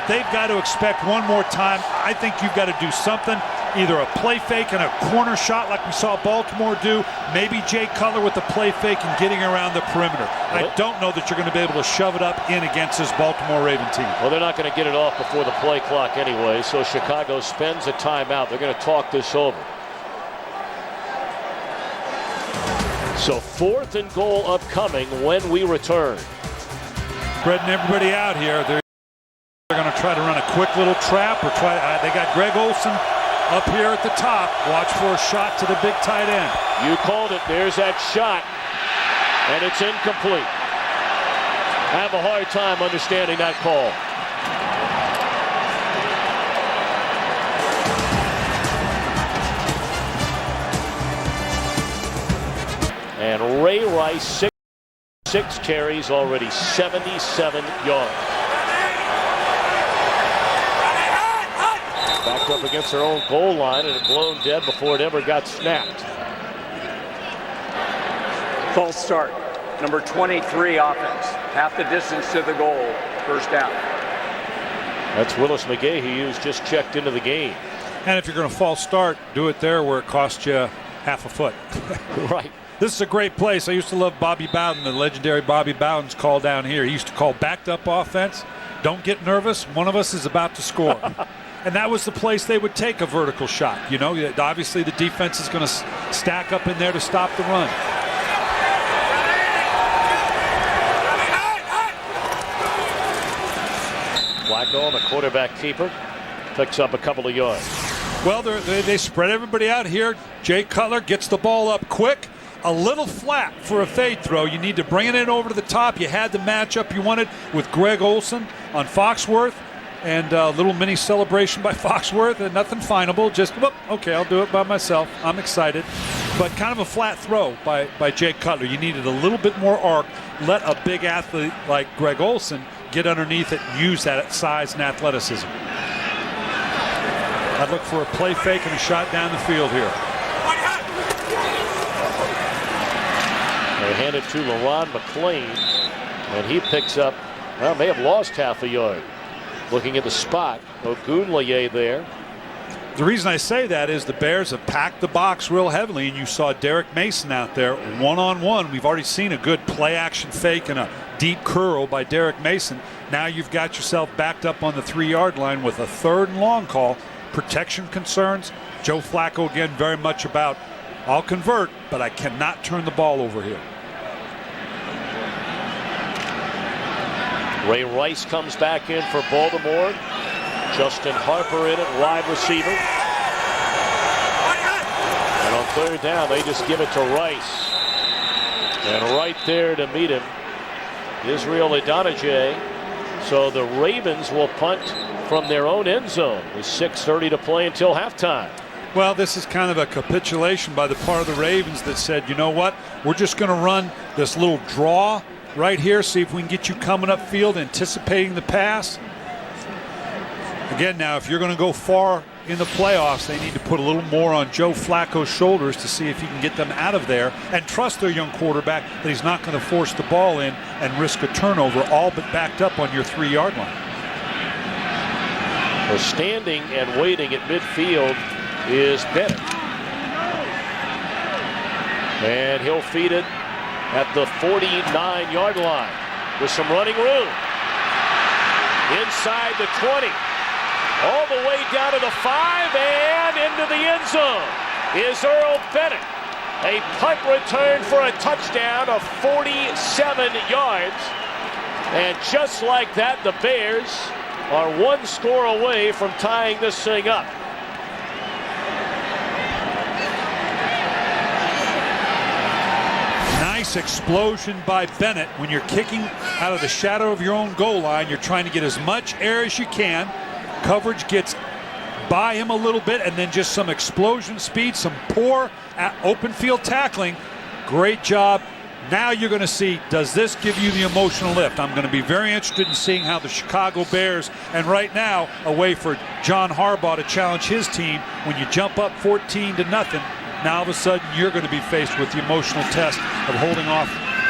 They've got to expect one more time. I think you've got to do something, either a play fake and a corner shot like we saw Baltimore do, maybe Jay Cutler with the play fake and getting around the perimeter. I don't know that you're going to be able to shove it up in against this Baltimore Raven team. Well, they're not going to get it off before the play clock anyway, so Chicago spends a timeout. They're going to talk this over. So 4th and goal upcoming when we return. Spreading everybody out here. They're going to try to run a quick little trap or they got Greg Olsen up here at the top. Watch for a shot to the big tight end. You called it. There's that shot. And it's incomplete. I have a hard time understanding that call. And Ray Rice, six carries, already 77 yards. Backed up against their own goal line and it blown dead before it ever got snapped. False start. Number 23 offense. Half the distance to the goal. 1st down. That's Willis McGahee, who's just checked into the game. And if you're going to false start, do it there where it costs you half a foot. Right. This is a great place. I used to love Bobby Bowden, the legendary Bobby Bowden's call down here. He used to call backed up offense. Don't get nervous. One of us is about to score. And that was the place they would take a vertical shot. You know, obviously the defense is going to stack up in there to stop the run. Flacco, the quarterback keeper, picks up a couple of yards. Well, they spread everybody out here. Jay Cutler gets the ball up quick. A little flat for a fade throw. You need to bring it in over to the top. You had the matchup you wanted with Greg Olsen on Foxworth. And a little mini celebration by Foxworth, and nothing finable. Just, whoop, okay, I'll do it by myself. I'm excited. But kind of a flat throw by Jay Cutler. You needed a little bit more arc. Let a big athlete like Greg Olsen get underneath it and use that size and athleticism. I'd look for a play fake and a shot down the field here. They hand it to LaRon McClain, and he picks up, well, may have lost half a yard. Looking at the spot, Ogunleye there. The reason I say that is the Bears have packed the box real heavily, and you saw Derek Mason out there one-on-one. We've already seen a good play-action fake and a deep curl by Derek Mason. Now you've got yourself backed up on the 3-yard line with a 3rd and long call. Protection concerns. Joe Flacco again very much about, I'll convert, but I cannot turn the ball over here. Ray Rice comes back in for Baltimore. Justin Harper in at wide receiver. And on 3rd down, they just give it to Rice. And right there to meet him, Israel Idonije. So the Ravens will punt from their own end zone with 6:30 to play until halftime. Well, this is kind of a capitulation by the part of the Ravens that said, you know what, we're just going to run this little draw right here, see if we can get you coming up field, anticipating the pass. Again, now, if you're going to go far in the playoffs, they need to put a little more on Joe Flacco's shoulders to see if he can get them out of there and trust their young quarterback that he's not going to force the ball in and risk a turnover, all but backed up on your 3-yard line. Well, standing and waiting at midfield is Bennett. And he'll feed it at the 49-yard line with some running room. Inside the 20. All the way down to the 5 and into the end zone is Earl Bennett. A punt return for a touchdown of 47 yards. And just like that, the Bears are one score away from tying this thing up. Nice explosion by Bennett. When you're kicking out of the shadow of your own goal line, you're trying to get as much air as you can. Coverage gets by him a little bit, and then just some explosion speed, some poor open field tackling. Great job. Now you're going to see, does this give you the emotional lift? I'm going to be very interested in seeing how the Chicago Bears, and right now, a way for John Harbaugh to challenge his team. When you jump up 14-0, now all of a sudden you're going to be faced with the emotional test of holding off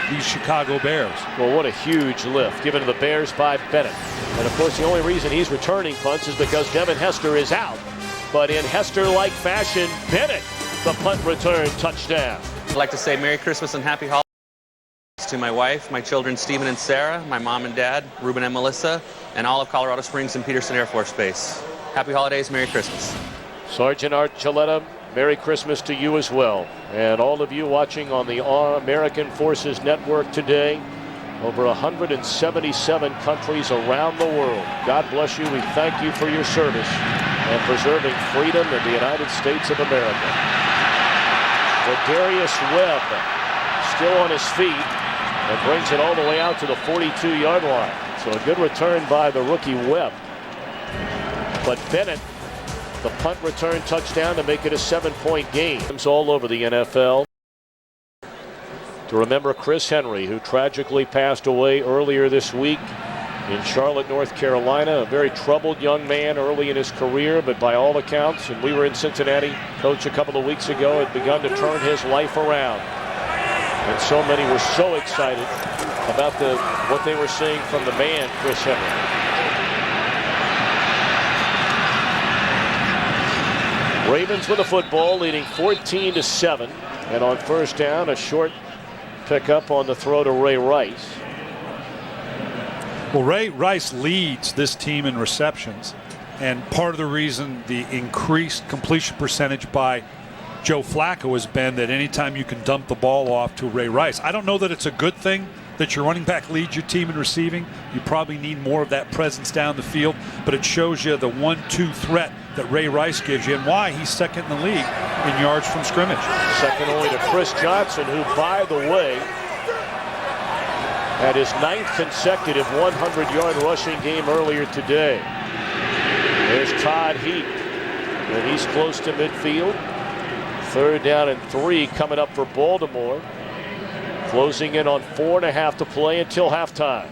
these Chicago Bears. Well, what a huge lift given to the Bears by Bennett. And of course, the only reason he's returning punts is because Devin Hester is out. But in Hester-like fashion, Bennett, the punt return touchdown. I'd like to say Merry Christmas and Happy Holidays to my wife, my children Stephen and Sarah, my mom and dad, Ruben and Melissa, and all of Colorado Springs and Peterson Air Force Base. Happy holidays, Merry Christmas. Sergeant Art Gilletta, Merry Christmas to you as well. And all of you watching on the American Forces Network today, over 177 countries around the world. God bless you. We thank you for your service and preserving freedom in the United States of America. Darius Webb still on his feet and brings it all the way out to the 42-yard line. So a good return by the rookie Webb. But Bennett, the punt return touchdown to make it a 7-point game. It's all over the NFL. To remember Chris Henry, who tragically passed away earlier this week in Charlotte, North Carolina. A very troubled young man early in his career, but by all accounts, and we were in Cincinnati, Coach, a couple of weeks ago, had begun to turn his life around. And so many were so excited about what they were seeing from the man, Chris Henry. Ravens with the football, leading 14-7, and on first down, a short pickup on the throw to Ray Rice. Well, Ray Rice leads this team in receptions, and part of the reason the increased completion percentage by Joe Flacco has been that anytime you can dump the ball off to Ray Rice. I don't know that it's a good thing that your running back leads your team in receiving. You probably need more of that presence down the field, but it shows you the 1-2 threat that Ray Rice gives you and why he's second in the league in yards from scrimmage. Second only to Chris Johnson, who, by the way, had his 9th consecutive 100-yard rushing game earlier today. There's Todd Heap, and he's close to midfield. 3rd down and 3 coming up for Baltimore. Closing in on 4.5 to play until halftime.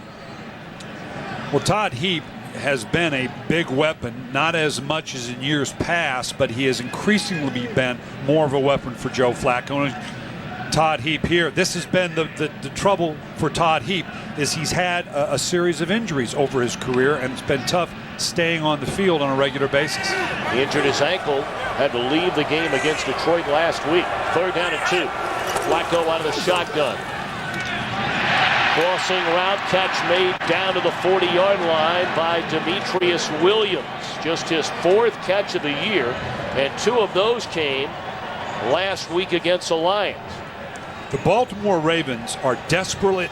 Well, Todd Heap has been a big weapon, not as much as in years past, but he has increasingly been more of a weapon for Joe Flacco. And Todd Heap here, this has been the trouble for Todd Heap, is he's had a series of injuries over his career, and it's been tough staying on the field on a regular basis. He injured his ankle, had to leave the game against Detroit last week. 3rd down and 2. Flacco out of the shotgun. Crossing route catch made down to the 40-yard line by Demetrius Williams. Just his 4th catch of the year, and 2 of those came last week against the Lions. The Baltimore Ravens are desperately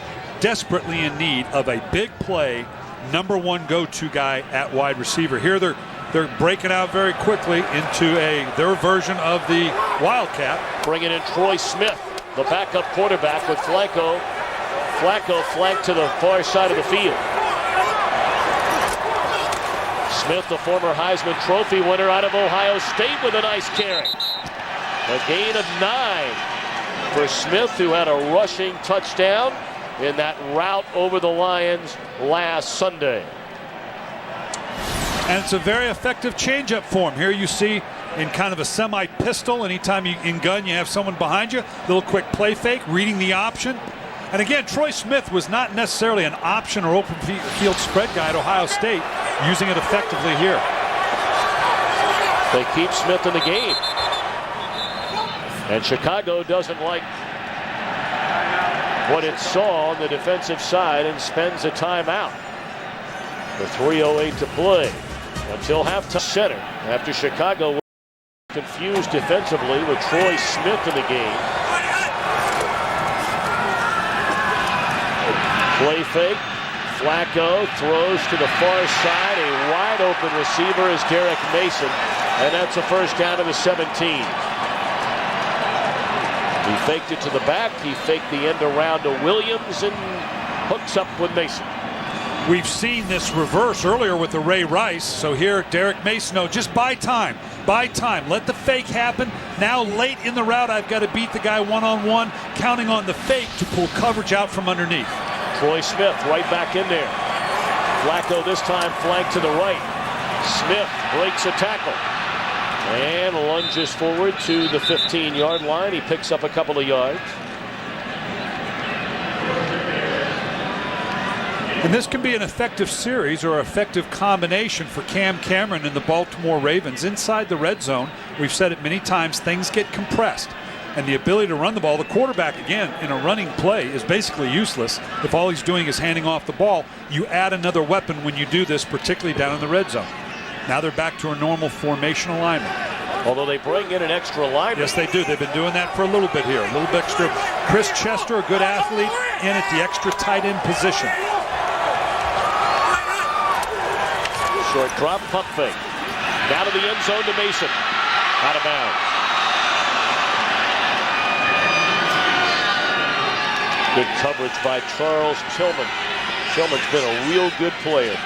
in need of a big play, number 1 go-to guy at wide receiver. Here they're breaking out very quickly into their version of the Wildcat. Bringing in Troy Smith, the backup quarterback with Flacco. Flacco flanked to the far side of the field. Smith, the former Heisman Trophy winner out of Ohio State, with a nice carry. A gain of 9 for Smith, who had a rushing touchdown in that rout over the Lions last Sunday. And it's a very effective changeup for him. Here you see in kind of a semi-pistol, anytime you in gun you have someone behind you, little quick play fake, reading the option. And again, Troy Smith was not necessarily an option or open field spread guy at Ohio State, using it effectively here. They keep Smith in the game. And Chicago doesn't like what it saw on the defensive side and spends a timeout. The 3:08 to play until halftime. Center after Chicago was confused defensively with Troy Smith in the game. Play fake. Flacco throws to the far side. A wide open receiver is Derek Mason, and that's a first down to the 17. He faked it to the back. He faked the end around to Williams and hooks up with Mason. We've seen this reverse earlier with the Ray Rice. So here, Derek Mason, no, just buy time. Buy time. Let the fake happen. Now late in the route, I've got to beat the guy one-on-one, counting on the fake to pull coverage out from underneath. Troy Smith right back in there. Flacco this time flanked to the right. Smith breaks a tackle and lunges forward to the 15-yard line. He picks up a couple of yards. And this can be an effective series or effective combination for Cam Cameron and the Baltimore Ravens. Inside the red zone, we've said it many times, things get compressed. And the ability to run the ball, the quarterback, again, in a running play is basically useless if all he's doing is handing off the ball. You add another weapon when you do this, particularly down in the red zone. Now they're back to a normal formation alignment. Although they bring in an extra lineman. Yes, they do. They've been doing that for a little bit here. A little bit extra. Chris Chester, a good athlete, in at the extra tight end position. Short drop, pump fake. Now to the end zone to Mason. Out of bounds. Good coverage by Charles Tillman. Tillman's been a real good player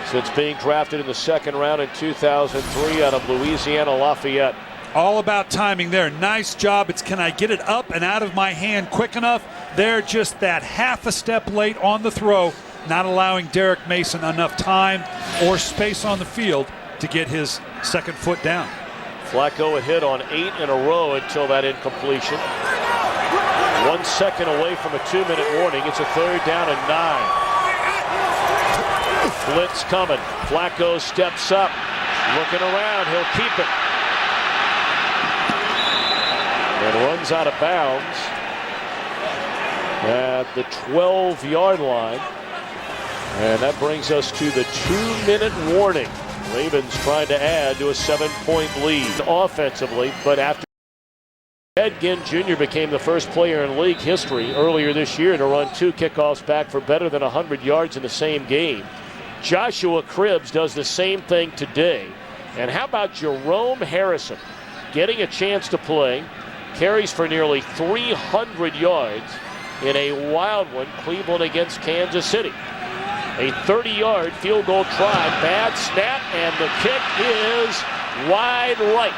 since being drafted in the second round in 2003 out of Louisiana Lafayette. All about timing there. Nice job. It's can I get it up and out of my hand quick enough? They're just that half a step late on the throw, not allowing Derek Mason enough time or space on the field to get his second foot down. Flacco a hit on 8 in a row until that incompletion. 1 second away from a 2-minute warning. It's a third down and 9. Blitz coming. Flacco steps up. Looking around. He'll keep it. And runs out of bounds at the 12-yard line. And that brings us to the 2-minute warning. Ravens trying to add to a 7-point lead offensively, but after Ed Ginn Jr. became the first player in league history earlier this year to run 2 kickoffs back for better than 100 yards in the same game. Joshua Cribbs does the same thing today. And how about Jerome Harrison getting a chance to play, carries for nearly 300 yards in a wild one, Cleveland against Kansas City. A 30-yard field goal try, bad snap, and the kick is wide right.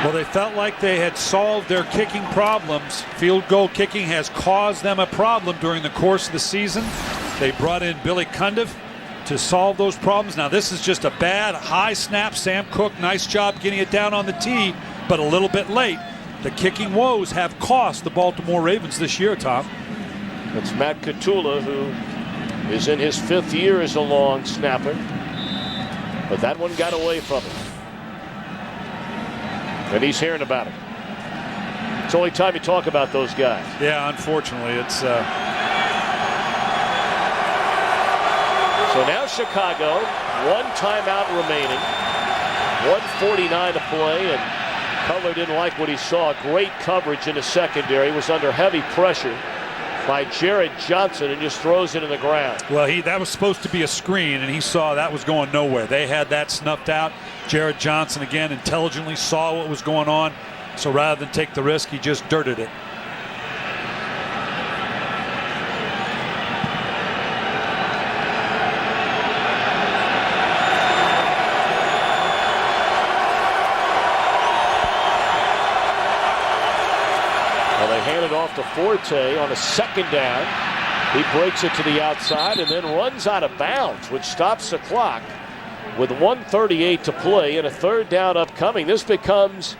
Well, they felt like they had solved their kicking problems. Field goal kicking has caused them a problem during the course of the season. They brought in Billy Cundiff to solve those problems. Now, this is just a bad high snap. Sam Cook, nice job getting it down on the tee, but a little bit late. The kicking woes have cost the Baltimore Ravens this year, Tom. It's Matt Catula, who is in his 5th year as a long snapper. But that one got away from him. And he's hearing about it. It's the only time you talk about those guys. Yeah, unfortunately, it's... So now Chicago, 1 timeout remaining. 1:49 to play, and Cutler didn't like what he saw. Great coverage in the secondary. Was under heavy pressure by Jared Johnson and just throws it in the ground. Well, that was supposed to be a screen, and he saw that was going nowhere. They had that snuffed out. Jared Johnson, again, intelligently saw what was going on. So rather than take the risk, he just dirted it. to Forte on a second down. He breaks it to the outside and then runs out of bounds, which stops the clock with 1:38 to play and a third down upcoming. This becomes,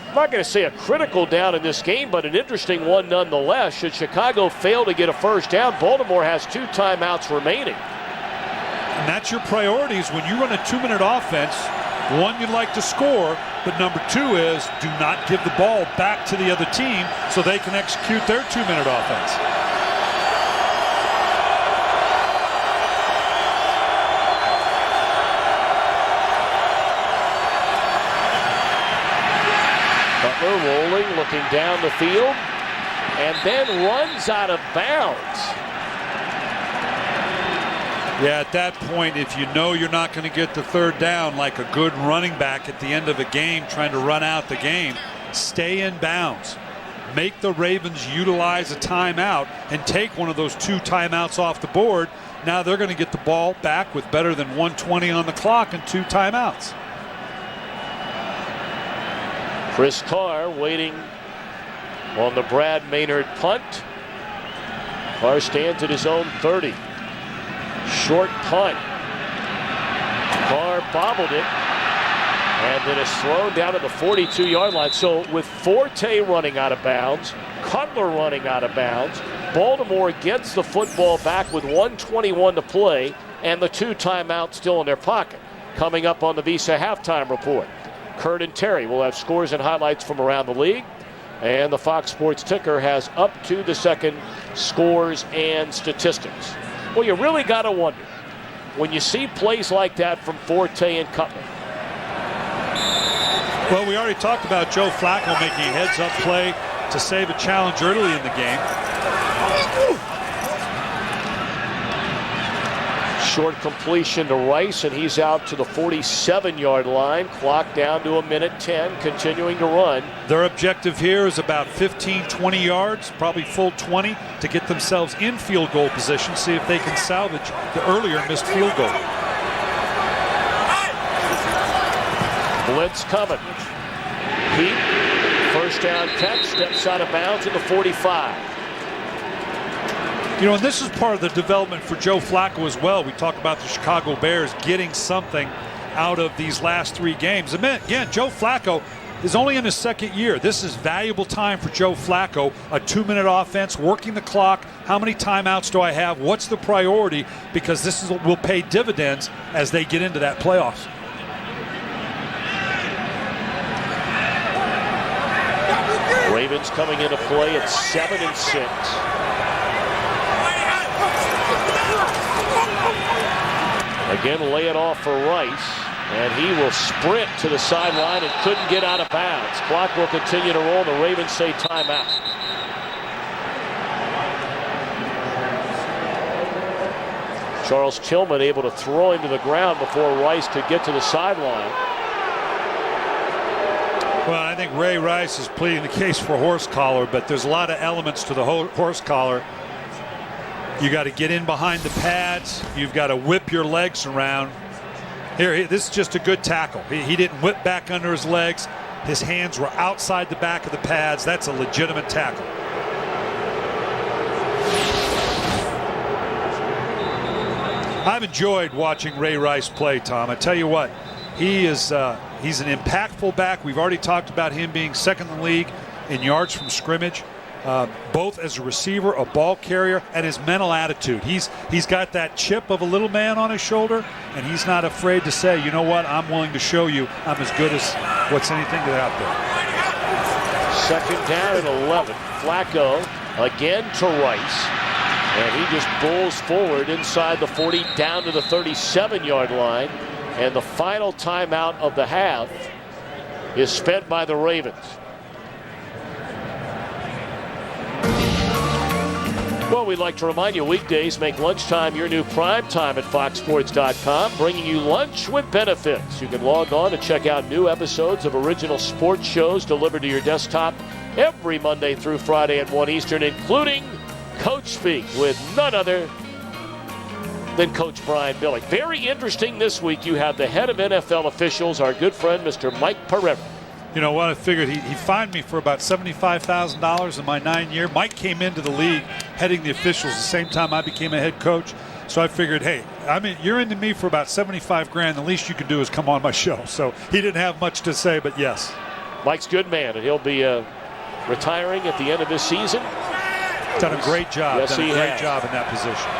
I'm not going to say a critical down in this game, but an interesting one nonetheless. Should Chicago fail to get a first down, Baltimore has 2 timeouts remaining. And that's your priorities when you run a 2-minute offense. One, you'd like to score, but number 2 is do not give the ball back to the other team so they can execute their 2-minute offense. Butler rolling, looking down the field, and then runs out of bounds. Yeah, at that point, if you know you're not going to get the third down, like a good running back at the end of a game trying to run out the game, stay in bounds. Make the Ravens utilize a timeout and take one of those 2 timeouts off the board. Now they're going to get the ball back with better than 1:20 on the clock and 2 timeouts. Chris Carr waiting on the Brad Maynard punt. Carr stands at his own 30. Short punt. Carr bobbled it and then is thrown down to the 42-yard line. So with Forte running out of bounds, Cutler running out of bounds, Baltimore gets the football back with 1:21 to play and the 2 timeouts still in their pocket. Coming up on the Visa halftime report, Kurt and Terry will have scores and highlights from around the league. And the Fox Sports ticker has up to the second scores and statistics. Well, you really got to wonder when you see plays like that from Forte and Cutler. Well, we already talked about Joe Flacco making a heads-up play to save a challenge early in the game. Short completion to Rice, and he's out to the 47-yard line. Clock down to 1:10, continuing to run. Their objective here is about 15, 20 yards, probably full 20, to get themselves in field goal position, see if they can salvage the earlier missed field goal. Blitz coming. Heat, first down catch, steps out of bounds at the 45. You know, and this is part of the development for Joe Flacco as well. We talk about the Chicago Bears getting something out of these last 3 games. Again, Joe Flacco is only in his 2nd year. This is valuable time for Joe Flacco. A 2-minute offense, working the clock. How many timeouts do I have? What's the priority? Because this will pay dividends as they get into that playoffs. Ravens coming into play at 7-6. Again, lay it off for Rice, and he will sprint to the sideline and couldn't get out of bounds. Clock will continue to roll. The Ravens say timeout. Charles Tillman able to throw him to the ground before Rice could get to the sideline. Well, I think Ray Rice is pleading the case for horse collar, but there's a lot of elements to the horse collar. You got to get in behind the pads. You've got to whip your legs around. Here, this is just a good tackle. He didn't whip back under his legs. His hands were outside the back of the pads. That's a legitimate tackle. I've enjoyed watching Ray Rice play, Tom. I tell you what, he's an impactful back. We've already talked about him being 2nd in the league in yards from scrimmage. Both as a receiver, a ball carrier, and his mental attitude. He's got that chip of a little man on his shoulder, and he's not afraid to say, you know what, I'm willing to show you I'm as good as what's anything out there. 2nd down and 11. Flacco again to Rice, and he just bulls forward inside the 40 down to the 37-yard line, and the final timeout of the half is spent by the Ravens. Well, we'd like to remind you, weekdays make lunchtime your new prime time at foxsports.com, bringing you lunch with benefits. You can log on to check out new episodes of original sports shows delivered to your desktop every Monday through Friday at 1 Eastern, including Coach Speak with none other than Coach Brian Billick. Very interesting this week. You have the head of NFL officials, our good friend, Mr. Mike Pereira. You know what? I figured he fined me for about $75,000 in my 9-year. Mike came into the league heading the officials the same time I became a head coach. So I figured, hey, I mean, you're into me for about 75 grand. The least you can do is come on my show. So he didn't have much to say, but yes. Mike's good man, and he'll be retiring at the end of this season. Done a great job. Yes, Done a great job in that position.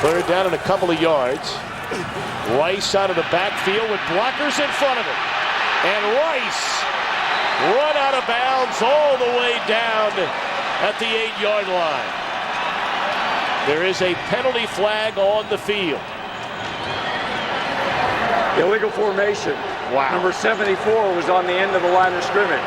Third down and a couple of yards. Rice out of the backfield with blockers in front of him. And Rice run out of bounds all the way down at the 8-yard line. There is a penalty flag on the field. Illegal formation. Wow. Number 74 was on the end of the line of scrimmage.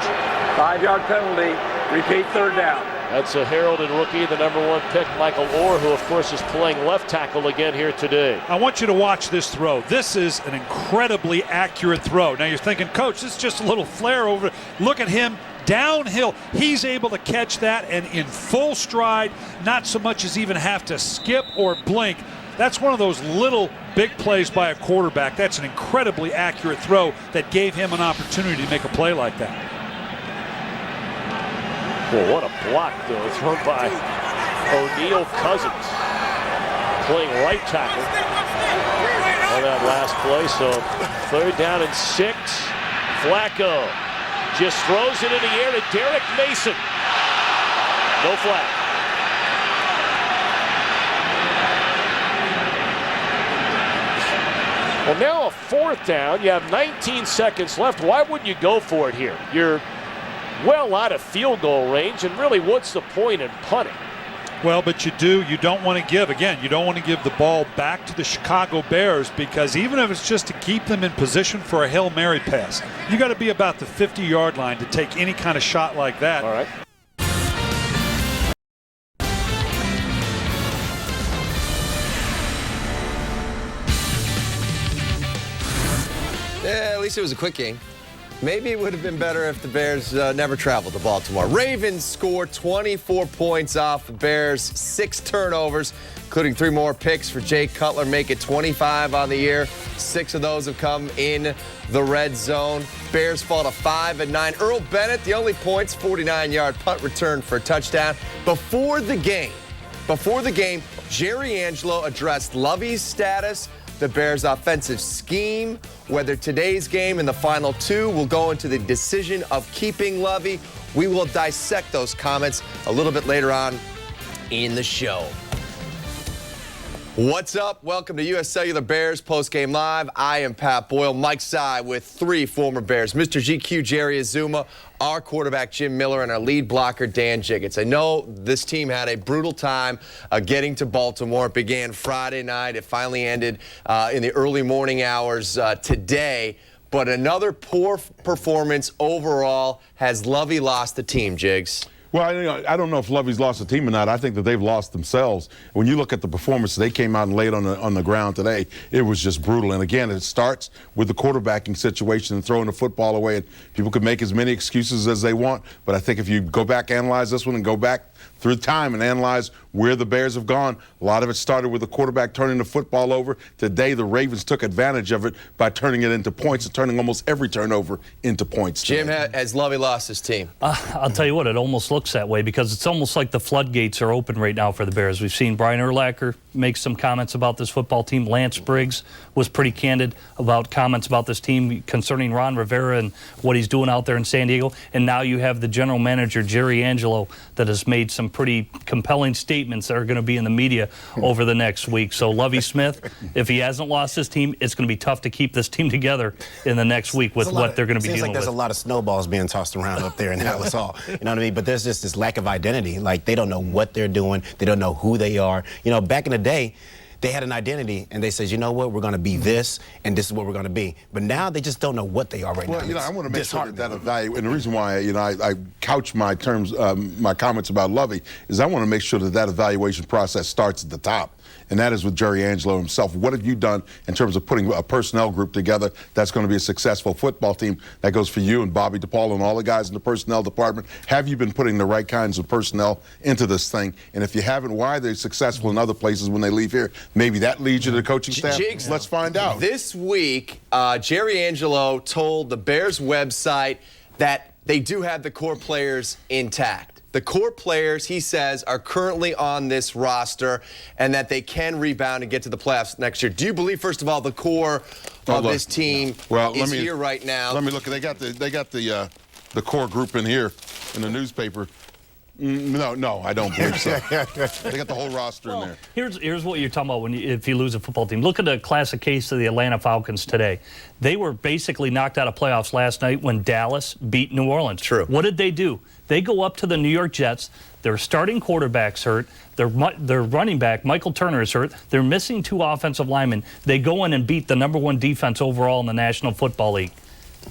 5-yard penalty. Repeat third down. That's a heralded rookie, the number 1 pick, Michael Orr, who, of course, is playing left tackle again here today. I want you to watch this throw. This is an incredibly accurate throw. Now, you're thinking, Coach, this is just a little flare over. Look at him downhill. He's able to catch that and in full stride, not so much as even have to skip or blink. That's one of those little big plays by a quarterback. That's an incredibly accurate throw that gave him an opportunity to make a play like that. Well, what a block, though, thrown by O'Neal Cousins, playing right tackle on that last play. So third down and 6. Flacco just throws it in the air to Derek Mason. No flag. Well, now a fourth down. You have 19 seconds left. Why wouldn't you go for it here? You're well out of field goal range, and really, what's the point in punting? Well, but you don't want to give, again, you don't want to give the ball back to the Chicago Bears, because even if it's just to keep them in position for a Hail Mary pass, you got to be about the 50-yard line to take any kind of shot like that. All right. Yeah, at least it was a quick game. Maybe it would have been better if the Bears never traveled to Baltimore. Ravens score 24 points off the Bears, 6 turnovers, including 3 more picks for Jay Cutler, make it 25 on the year. 6 of those have come in the red zone. Bears fall to 5-9. Earl Bennett, the only points, 49-yard punt return for a touchdown. Before the game, Jerry Angelo addressed Lovey's status, the Bears' offensive scheme, whether today's game and the final 2 will go into the decision of keeping Lovey. We will dissect those comments a little bit later on in the show. What's up? Welcome to U.S. Cellular Bears Postgame Live. I am Pat Boyle, Mike Sy with 3 former Bears, Mr. GQ Jerry Azuma, our quarterback Jim Miller, and our lead blocker Dan Jiggets. I know this team had a brutal time getting to Baltimore. It began Friday night. It finally ended in the early morning hours today. But another poor performance overall. Has Lovey lost the team, Jiggs? Well, I don't know if Lovey's lost the team or not. I think that they've lost themselves. When you look at the performance they came out and laid on the ground today, it was just brutal. And again, it starts with the quarterbacking situation and throwing the football away. And people could make as many excuses as they want, but I think if you go back, analyze this one, and go back through time and analyze where the Bears have gone, a lot of it started with the quarterback turning the football over. Today, the Ravens took advantage of it by turning it into points and turning almost every turnover into points. Jim, has Lovey lost his team? I'll tell you what, it almost looks that way, because it's almost like the floodgates are open right now for the Bears. We've seen Brian Urlacher make some comments about this football team. Lance Briggs was pretty candid about comments about this team concerning Ron Rivera and what he's doing out there in San Diego. And now you have the general manager, Jerry Angelo, that has made some pretty compelling statements that are going to be in the media over the next week. So Lovey Smith, if he hasn't lost his team, it's going to be tough to keep this team together in the next week with what they're going to be dealing with. Seems like there's a lot of snowballs being tossed around up there in Dallas Hall. You know what I mean? But there's just this lack of identity. Like, they don't know what they're doing. They don't know who they are. You know, back in the day, they had an identity, and they said, you know what, we're going to be this, and this is what we're going to be. But now they just don't know what they are right now. Well, you know, I want to make sure that evaluate, and the reason why, you know, I couch my terms, my comments about Lovey, is I want to make sure that evaluation process starts at the top. And that is with Jerry Angelo himself. What have you done in terms of putting a personnel group together that's going to be a successful football team? That goes for you and Bobby DePaul and all the guys in the personnel department. Have you been putting the right kinds of personnel into this thing? And if you haven't, why are they successful in other places when they leave here? Maybe that leads you to the coaching staff. Jigs, let's find out. This week, Jerry Angelo told the Bears website that they do have the core players intact. The core players, he says, are currently on this roster and that they can rebound and get to the playoffs next year. Do you believe, first of all, the core of this team is here right now? Let me look. They got the core group in here in the newspaper. No, I don't believe so. They got the whole roster in there. Here's what you're talking about if you lose a football team. Look at the classic case of the Atlanta Falcons today. They were basically knocked out of playoffs last night when Dallas beat New Orleans. True. What did they do? They go up to the New York Jets. Their starting quarterback's hurt. Their running back, Michael Turner, is hurt. They're missing 2 offensive linemen. They go in and beat the #1 defense overall in the National Football League.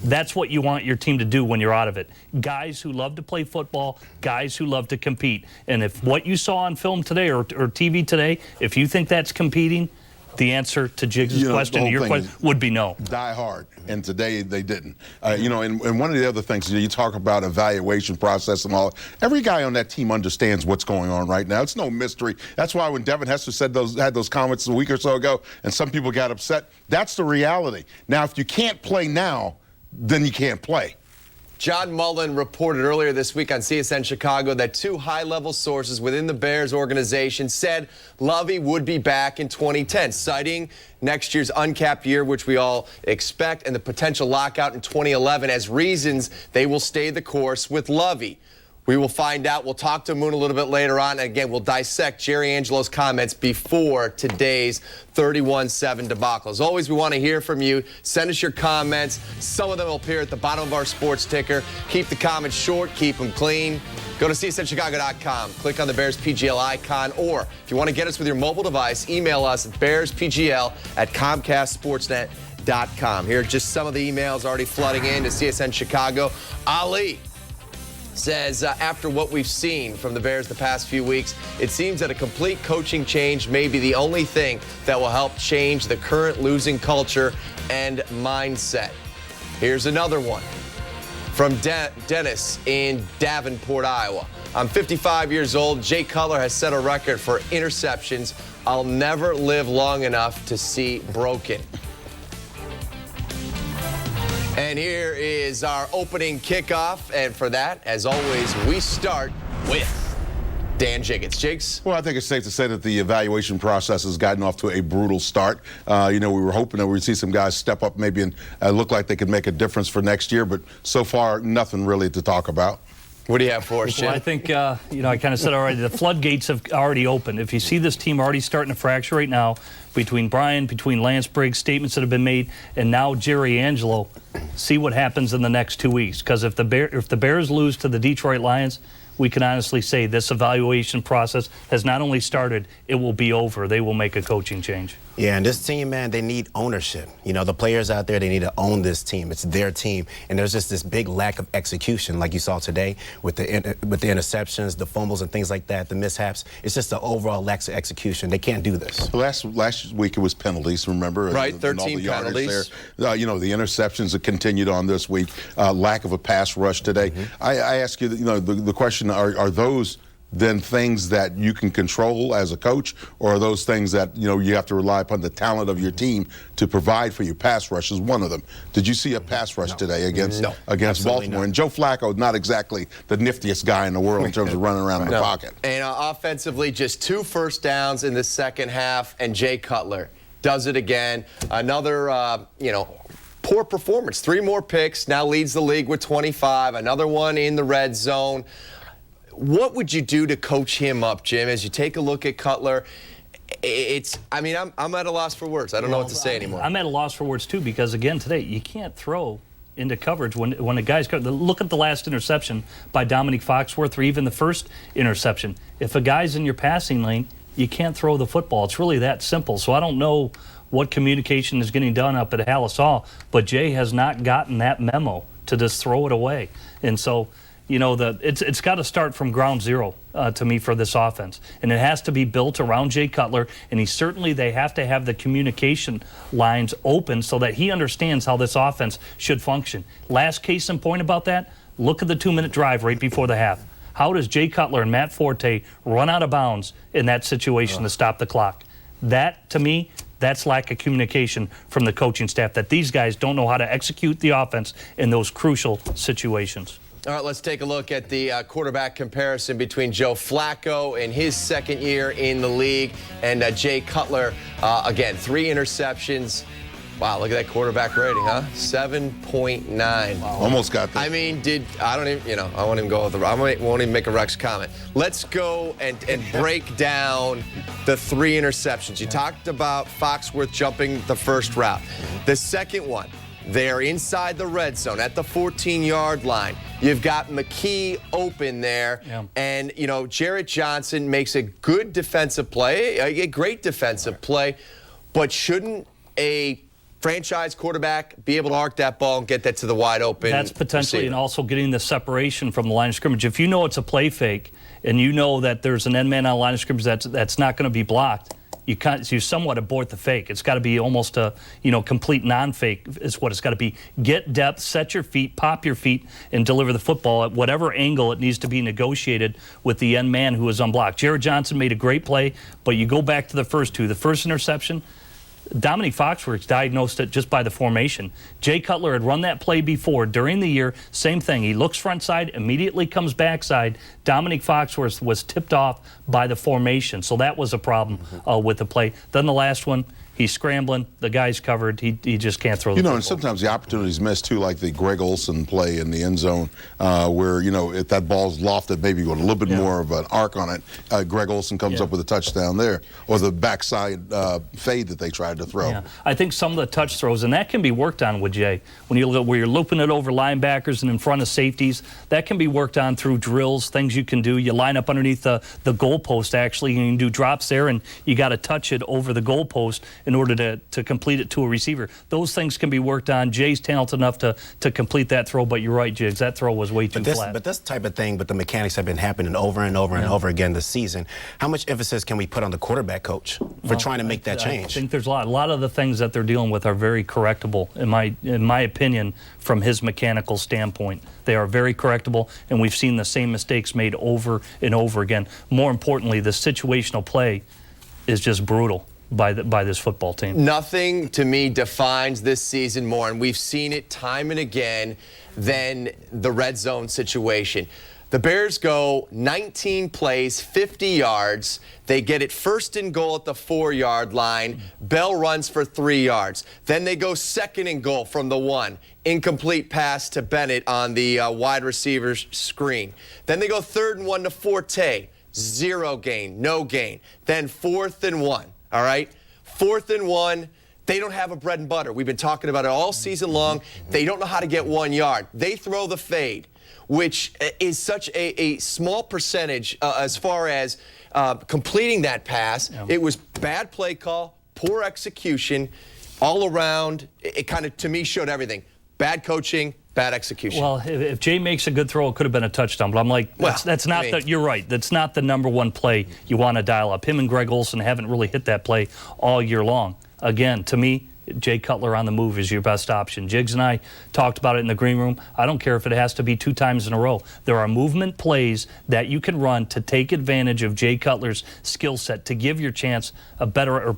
That's what you want your team to do when you're out of it. Guys who love to play football, guys who love to compete. And if what you saw on film today or TV today, if you think that's competing, the answer to Jiggs' question, to your question, would be no. Die hard. And today they didn't. And one of the other things, you talk about evaluation process and all. Every guy on that team understands what's going on right now. It's no mystery. That's why when Devin Hester had those comments a week or so ago, and some people got upset, that's the reality. Now, if you can't play now, then you can't play. John Mullen reported earlier this week on CSN Chicago that 2 high-level sources within the Bears organization said Lovie would be back in 2010, citing next year's uncapped year, which we all expect, and the potential lockout in 2011 as reasons they will stay the course with Lovie. We will find out. We'll talk to Moon a little bit later on. And again, we'll dissect Jerry Angelo's comments before today's 31-7 debacle. As always, we want to hear from you. Send us your comments. Some of them will appear at the bottom of our sports ticker. Keep the comments short. Keep them clean. Go to csnchicago.com. Click on the Bears PGL icon. Or if you want to get us with your mobile device, email us at bearspgl@comcastsportsnet.com. Here are just some of the emails already flooding in to CSN Chicago. Ali says, after what we've seen from the Bears the past few weeks, it seems that a complete coaching change may be the only thing that will help change the current losing culture and mindset. Here's another one from Dennis in Davenport, Iowa. I'm 55 years old. Jay Cutler has set a record for interceptions. I'll never live long enough to see broken. And here is our opening kickoff. And for that, as always, we start with Dan Jiggins. Jigs? Well, I think it's safe to say that the evaluation process has gotten off to a brutal start. We were hoping that we'd see some guys step up maybe and look like they could make a difference for next year. But so far, nothing really to talk about. What do you have for us, Jim? Well, I think, I kind of said already, the floodgates have already opened. If you see this team already starting to fracture right now between Brian, between Lance Briggs, statements that have been made, and now Jerry Angelo, see what happens in the next 2 weeks. Because if the Bears lose to the Detroit Lions, we can honestly say this evaluation process has not only started, it will be over. They will make a coaching change. Yeah, and this team, man, they need ownership. The players out there, they need to own this team. It's their team. And there's just this big lack of execution, like you saw today with the interceptions, the fumbles and things like that, the mishaps. It's just the overall lack of execution. They can't do this. Last week it was penalties, remember? Right, and 13 all the penalties. There. The interceptions have continued on this week. Lack of a pass rush today. Mm-hmm. I ask you, the question, are those then things that you can control as a coach, or are those things that you have to rely upon the talent of your team to provide for you? Pass rush is one of them. Did you see a pass rush today against Baltimore? Not. And Joe Flacco, not exactly the niftiest guy in the world in terms of running around in the pocket. And offensively, just 2 first downs in the second half, and Jay Cutler does it again. Another, poor performance. 3 more picks, now leads the league with 25. Another one in the red zone. What would you do to coach him up, Jim, as you take a look at Cutler? I'm at a loss for words. I don't know what to say anymore. I'm at a loss for words, too, because, again, today, you can't throw into coverage when a guy's covered. Look at the last interception by Dominique Foxworth, or even the first interception. If a guy's in your passing lane, you can't throw the football. It's really that simple. So I don't know what communication is getting done up at Hallis Hall, but Jay has not gotten that memo to just throw it away. And so, it's got to start from ground zero to me for this offense. And it has to be built around Jay Cutler, and they have to have the communication lines open so that he understands how this offense should function. Last case in point about that, look at the 2-minute drive right before the half. How does Jay Cutler and Matt Forte run out of bounds in that situation to stop the clock? That, to me, that's lack of communication from the coaching staff, that these guys don't know how to execute the offense in those crucial situations. All right, let's take a look at the quarterback comparison between Joe Flacco in his second year in the league and Jay Cutler. Again, 3 interceptions. Wow, look at that quarterback rating, huh? 7.9. Wow. Almost got that. I mean, I don't even, I won't even go with I won't even make a Rex comment. Let's go and break down the 3 interceptions. You talked about Foxworth jumping the first route. The second one, they're inside the red zone at the 14-yard line. You've got McKee open there, and, Jarrett Johnson makes a good defensive play, a great defensive play, but shouldn't a franchise quarterback be able to arc that ball and get that to the wide open? That's potentially, receiver. and also getting the separation from the line of scrimmage. If you know it's a play fake and you know that there's an end man on the line of scrimmage that's not going to be blocked, you somewhat abort the fake. It's got to be almost a complete non-fake is what it's got to be. Get depth, set your feet, pop your feet, and deliver the football at whatever angle it needs to be negotiated with the end man who is unblocked. Jared Johnson made a great play, but you go back to the first 2. The first interception, Dominique Foxworth diagnosed it just by the formation. Jay Cutler had run that play before during the year. Same thing. He looks front side, immediately comes backside. Dominique Foxworth was tipped off by the formation, so that was a problem with the play. Then the last one, he's scrambling. The guy's covered. He just can't throw the football. And sometimes the opportunities missed, too, like the Greg Olsen play in the end zone where, if that ball's lofted maybe with a little bit more of an arc on it, Greg Olsen comes up with a touchdown there. Or the backside fade that they tried to throw. Yeah. I think some of the touch throws, and that can be worked on with Jay. Where you're looping it over linebackers and in front of safeties, that can be worked on through drills, things you can do. You line up underneath the goalpost, actually, and you can do drops there, and you got to touch it over the goalpost in order to complete it to a receiver. Those things can be worked on. Jay's talented enough to complete that throw, but you're right, Jiggs, that throw was way too flat. But this type of thing, but the mechanics have been happening over and over and over again this season. How much emphasis can we put on the quarterback coach for trying to make that change? I think there's a lot of the things that they're dealing with are very correctable, in my opinion, from his mechanical standpoint. They are very correctable, and we've seen the same mistakes made over and over again. More importantly, the situational play is just brutal by this football team. Nothing, to me, defines this season more, and we've seen it time and again, than the red zone situation. The Bears go 19 plays, 50 yards. They get it first and goal at the 4-yard line. Bell runs for 3 yards. Then they go second and goal from the 1. Incomplete pass to Bennett on the wide receiver's screen. Then they go 3rd and 1 to Forte. 0 gain, no gain. Then 4th and 1, all right? 4th and 1. They don't have a bread and butter. We've been talking about it all season long. They don't know how to get 1 yard. They throw the fade, which is such a small percentage as far as completing that pass. Yeah. It was bad play call, poor execution, all around. It kind of, to me, showed everything. Bad coaching, bad execution. Well, if Jay makes a good throw, it could have been a touchdown. But I'm like, that's not you're right. That's not the number one play you want to dial up. Him and Greg Olsen haven't really hit that play all year long. Again, to me, Jay Cutler on the move is your best option. Jiggs and I talked about it in the green room. I don't care if it has to be 2 times in a row. There are movement plays that you can run to take advantage of Jay Cutler's skill set to give your chance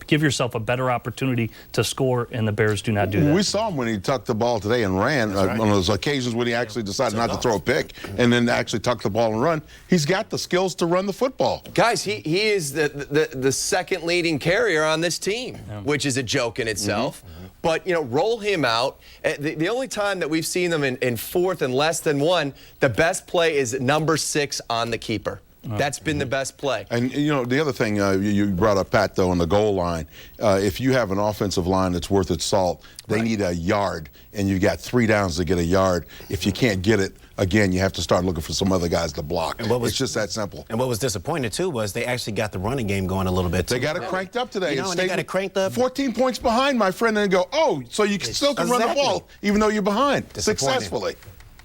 give yourself a better opportunity to score, and the Bears do not do that. We saw him when he tucked the ball today and ran on those occasions when he actually decided not to throw a pick and then actually tuck the ball and run. He's got the skills to run the football. Guys, he is the second leading carrier on this team, which is a joke in itself. But, roll him out. The only time that we've seen them in 4th and less than 1, the best play is number 6 on the keeper. That's been the best play. And, the other thing you brought up, Pat, though, on the goal line, if you have an offensive line that's worth its salt, they need a yard, and you got 3 downs to get a yard. If you can't get it, again, you have to start looking for some other guys to block. It's just that simple. And what was disappointing, too, was they actually got the running game going a little bit, too. They got it cranked up today. And they got it cranked up. 14 points behind, my friend, and go, so you still can run the ball, even though you're behind, successfully.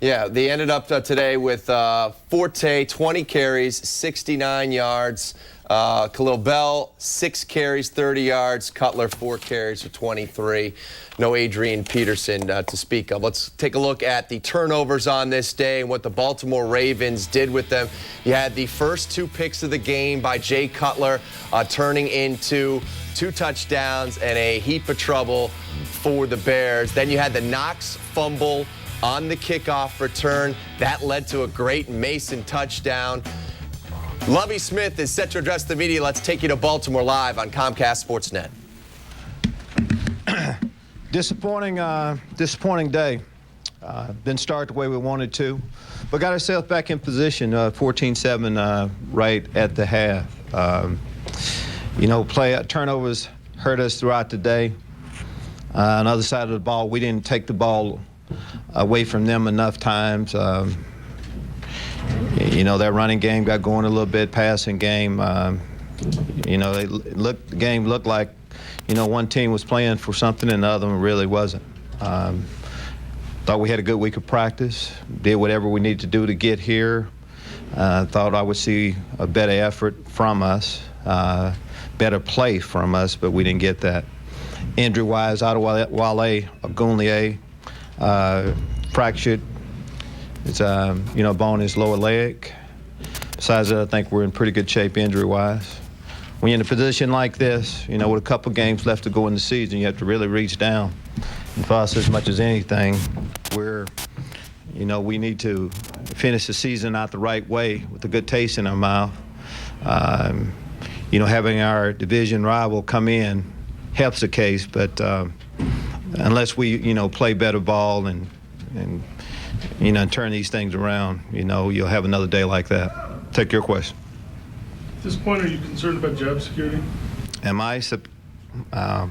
Yeah, they ended up today with Forte, 20 carries, 69 yards. Khalil Bell, 6 carries, 30 yards. Cutler, 4 carries for 23. No Adrian Peterson to speak of. Let's take a look at the turnovers on this day and what the Baltimore Ravens did with them. You had the first 2 picks of the game by Jay Cutler, turning into 2 touchdowns and a heap of trouble for the Bears. Then you had the Knox fumble on the kickoff return. That led to a great Mason touchdown. Lovie Smith is set to address the media. Let's take you to Baltimore live on Comcast Sportsnet. Disappointing day. Didn't start the way we wanted to, but got ourselves back in position. 14-7 right at the half. Turnovers hurt us throughout the day. On the other side of the ball, we didn't take the ball away from them enough times. That running game got going a little bit, passing game. The game looked like, one team was playing for something and the other one really wasn't. Thought we had a good week of practice, did whatever we needed to do to get here. Thought I would see a better effort from us, better play from us, but we didn't get that. Injury-wise, out of Wale Ogunleye, fractured. It's bone in his lower leg. Besides that, I think we're in pretty good shape injury-wise. When you're in a position like this, with a couple games left to go in the season, you have to really reach down. And for us, as much as anything, we need to finish the season out the right way with a good taste in our mouth. Having our division rival come in helps the case, but unless we, play better ball and turn these things around, you'll have another day like that. Take your question. At this point, are you concerned about job security? Am I? I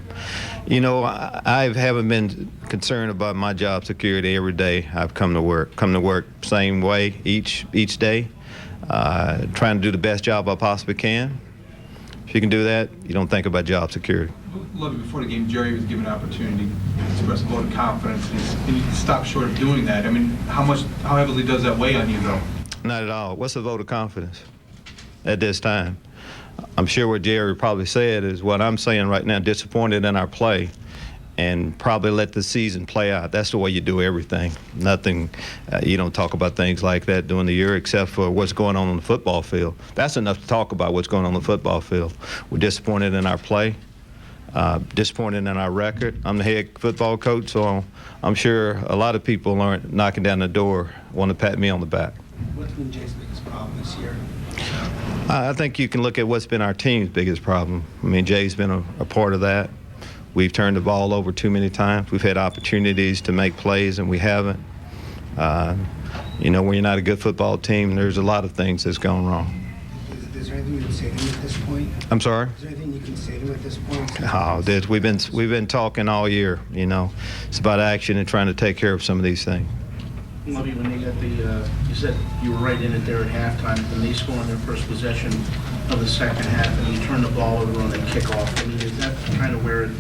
haven't been concerned about my job security every day I've come to work. Same way each day, trying to do the best job I possibly can. If you can do that, you don't think about job security. Lovie, before the game, Jerry was given an opportunity to express a vote of confidence, and he stopped short of doing that. I mean, how heavily does that weigh on you, though? Not at all. What's a vote of confidence at this time? I'm sure what Jerry probably said is what I'm saying right now, disappointed in our play, and probably let the season play out. That's the way you do everything. Nothing, you don't talk about things like that during the year except for what's going on the football field. That's enough to talk about what's going on the football field. We're disappointed in our play, disappointed in our record. I'm the head football coach, so I'm sure a lot of people aren't knocking down the door, want to pat me on the back. What's been Jay's biggest problem this year? I think you can look at what's been our team's biggest problem. I mean, Jay's been a part of that. We've turned the ball over too many times. We've had opportunities to make plays, and we haven't. When you're not a good football team, there's a lot of things that's gone wrong. Is there anything you can say to him at this point? I'm sorry? Is there anything you can say to him at this point? Oh, we've been talking all year. It's about action and trying to take care of some of these things. Lovie, when they got you said you were right in it there at halftime, when they scored on their first possession of the second half, and you turned the ball over on the kickoff. I mean, is that kind of where it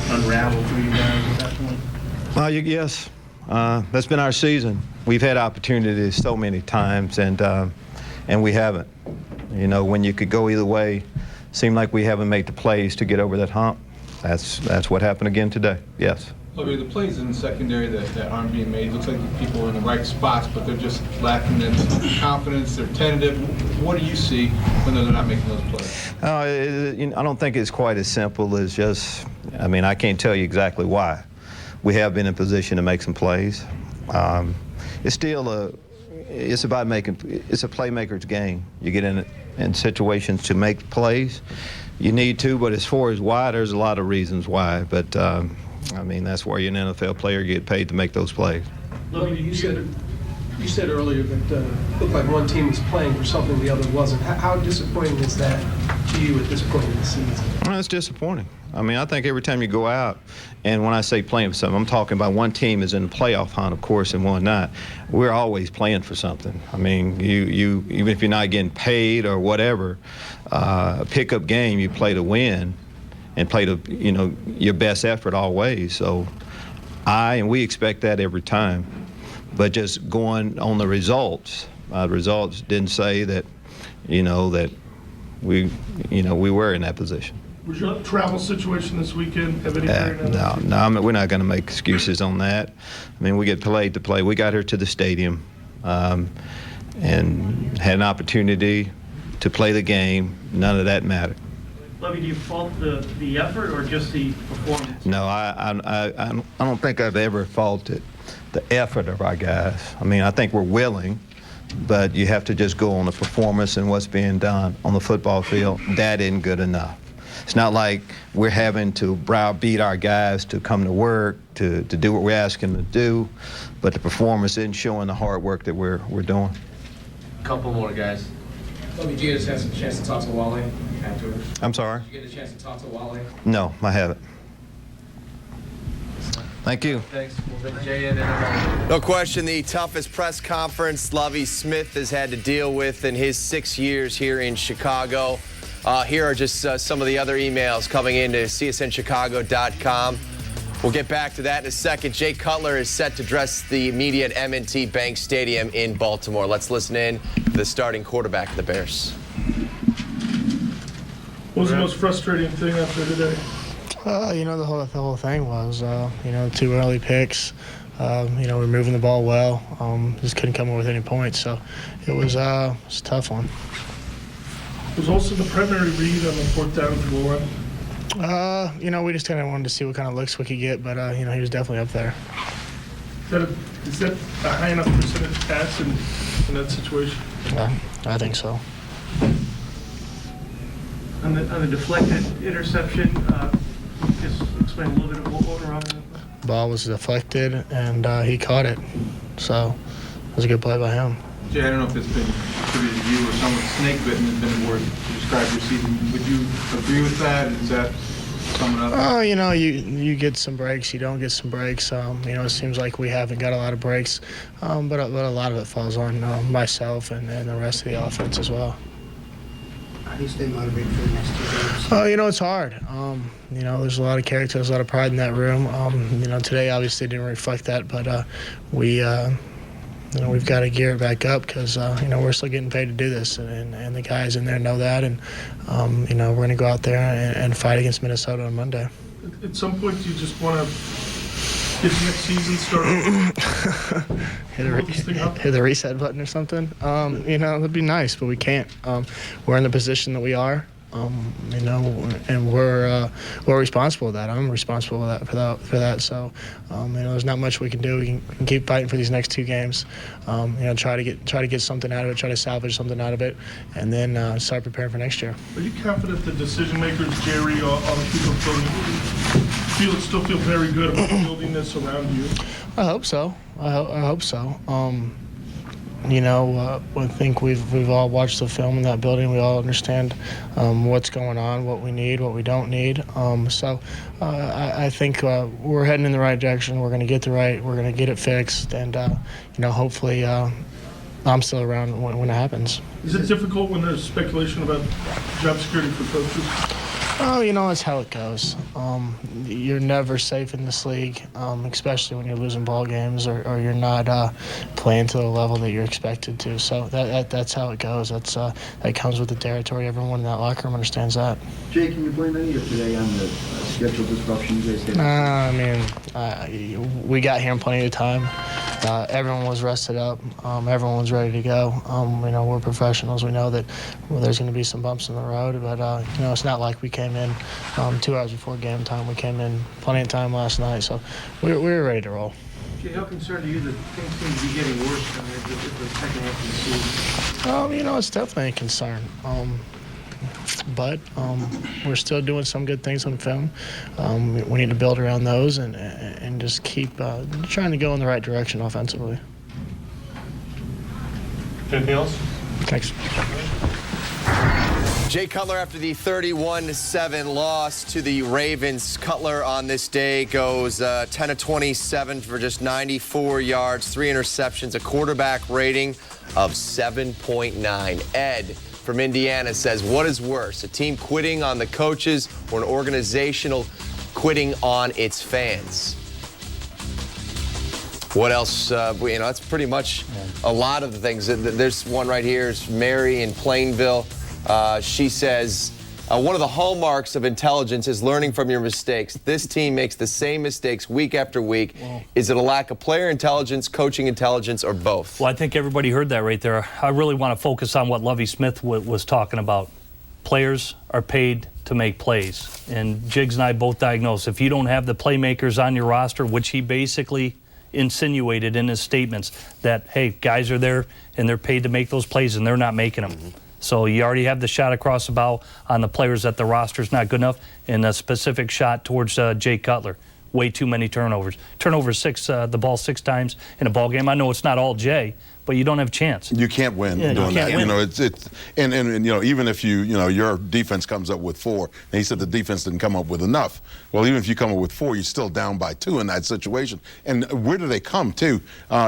unraveled for you guys at that point? Yes. That's been our season. We've had opportunities so many times, and we haven't. When you could go either way, seemed like we haven't made the plays to get over that hump. That's what happened again today. Yes. Lovie, the plays in the secondary that aren't being made, looks like the people are in the right spots, but they're just lacking in confidence. They're tentative. What do you see when they're not making those plays? I don't think it's quite as simple as just, I can't tell you exactly why. We have been in position to make some plays. It's still it's a playmaker's game. You get in situations to make plays. You need to, but as far as why, there's a lot of reasons why. But that's where you're an NFL player, you get paid to make those plays. Lovie, you said earlier that it looked like one team was playing for something the other wasn't. How disappointing is that to you at this point in the season? Well, it's disappointing. I think every time you go out, and when I say playing for something, I'm talking about one team is in the playoff hunt, of course, and one not. We're always playing for something. You even if you're not getting paid or whatever, a pickup game, you play to win and play to, your best effort always. So we expect that every time. But just going on the results didn't say that, that we were in that position. Was your travel situation this weekend have any bearing on that? No, we're not going to make excuses on that. I mean, we get paid to play. We got here to the stadium and had an opportunity to play the game. None of that mattered. Lovey, do you fault the effort or just the performance? No, I don't think I've ever faulted the effort of our guys. I mean, I think we're willing, but you have to just go on the performance and what's being done on the football field. That isn't good enough. It's not like we're having to browbeat our guys to come to work, to do what we're asking them to do, but the performance isn't showing the hard work that we're doing. Couple more, guys. Did you get a chance to talk to Wally afterwards? I'm sorry? Did you get a chance to talk to Wally? No, I haven't. Thank you. Thanks. We'll take Jay in a No question, the toughest press conference Lovie Smith has had to deal with in his 6 years here in Chicago. Here are just some of the other emails coming in to csnchicago.com. We'll get back to that in a second. Jay Cutler is set to address the media at M&T Bank Stadium in Baltimore. Let's listen in to the starting quarterback of the Bears. What was the most frustrating thing after today? The whole thing was, 2 early picks. We're moving the ball well. Just couldn't come up with any points. So it was a tough one. Was also the primary read on the 4th down goal run? We just kind of wanted to see what kind of looks we could get, but, he was definitely up there. Is that a high enough percentage pass in that situation? Yeah, I think so. On the deflected interception, just explain a little bit of what went wrong. The ball was deflected, and he caught it. So it was a good play by him. Jay, I don't know if it's been attributed to you or someone snake bitten has been a word to describe your season. Would you agree with that? Is that coming up? You get some breaks, you don't get some breaks. It seems like we haven't got a lot of breaks, but a lot of it falls on myself and the rest of the offense as well. How do you stay motivated for the next 2 games? It's hard. There's a lot of character, there's a lot of pride in that room. Today obviously didn't reflect that, but we've got to gear it back up because, we're still getting paid to do this, and the guys in there know that, and, we're going to go out there and fight against Minnesota on Monday. At some point, do you just want to get the next season started? hit the reset button or something? It'd be nice, but we can't. We're in the position that we are. And we're responsible for that. I'm responsible for that. So, there's not much we can do. We can keep fighting for these next 2 games. Try to get something out of it. Try to salvage something out of it, and then start preparing for next year. Are you confident the decision makers, Jerry, on the field, still feel very good about building this around you? I hope so. I hope so. I think we've all watched the film in that building. We all understand what's going on, what we need, what we don't need. I think we're heading in the right direction. We're going to get we're going to get it fixed, and hopefully I'm still around when it happens. Is it difficult when there's speculation about job security for coaches? Oh, that's how it goes. You're never safe in this league, especially when you're losing ball games or you're not playing to the level that you're expected to. So that's how it goes. That comes with the territory. Everyone in that locker room understands that. Jay, can you blame any of today on the schedule disruption you guys had? We got here in plenty of time. Everyone was rested up. Everyone was ready to go. We're professionals. We know that there's going to be some bumps in the road, but it's not like we came in 2 hours before game time. We came in plenty of time last night, so we were ready to roll. Jay, how concerned are you that things seem to be getting worse than the second half of the season? It's definitely a concern. But we're still doing some good things on film. We need to build around those and just keep trying to go in the right direction offensively. Anything else? Thanks. Jay Cutler after the 31-7 loss to the Ravens. Cutler on this day goes 10 of 27 for just 94 yards, 3 interceptions, a quarterback rating of 7.9. Ed from Indiana says, what is worse, a team quitting on the coaches or an organizational quitting on its fans? What else? That's pretty much a lot of the things. There's one right here. It's Mary in Plainville. She says, one of the hallmarks of intelligence is learning from your mistakes. This team makes the same mistakes week after week. Whoa. Is it a lack of player intelligence, coaching intelligence, or both? Well, I think everybody heard that right there. I really want to focus on what Lovie Smith was talking about. Players are paid to make plays. And Jiggs and I both diagnosed, if you don't have the playmakers on your roster, which he basically insinuated in his statements, that, hey, guys are there and they're paid to make those plays and they're not making them. Mm-hmm. So you already have the shot across the bow on the players that the roster's not good enough, and a specific shot towards Jay Cutler. Way too many turnovers. The ball 6 times in a ball game. I know it's not all Jay, but you don't have a chance. You can't win doing that. Win. You know, it's and you know, even if your defense comes up with 4, and he said the defense didn't come up with enough. Well, even if you come up with 4, you're still down by 2 in that situation. And where do they come to?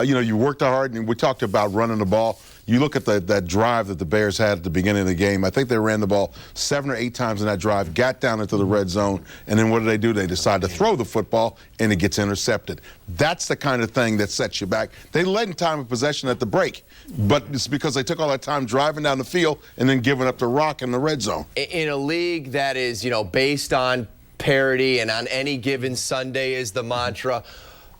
You worked hard, and we talked about running the ball. You look at that drive that the Bears had at the beginning of the game. I think they ran the ball 7 or 8 times in that drive, got down into the red zone, and then what do? They decide to throw the football, and it gets intercepted. That's the kind of thing that sets you back. They led in time of possession at the break, but it's because they took all that time driving down the field and then giving up the rock in the red zone. In a league that is, based on parity and on any given Sunday is the mantra,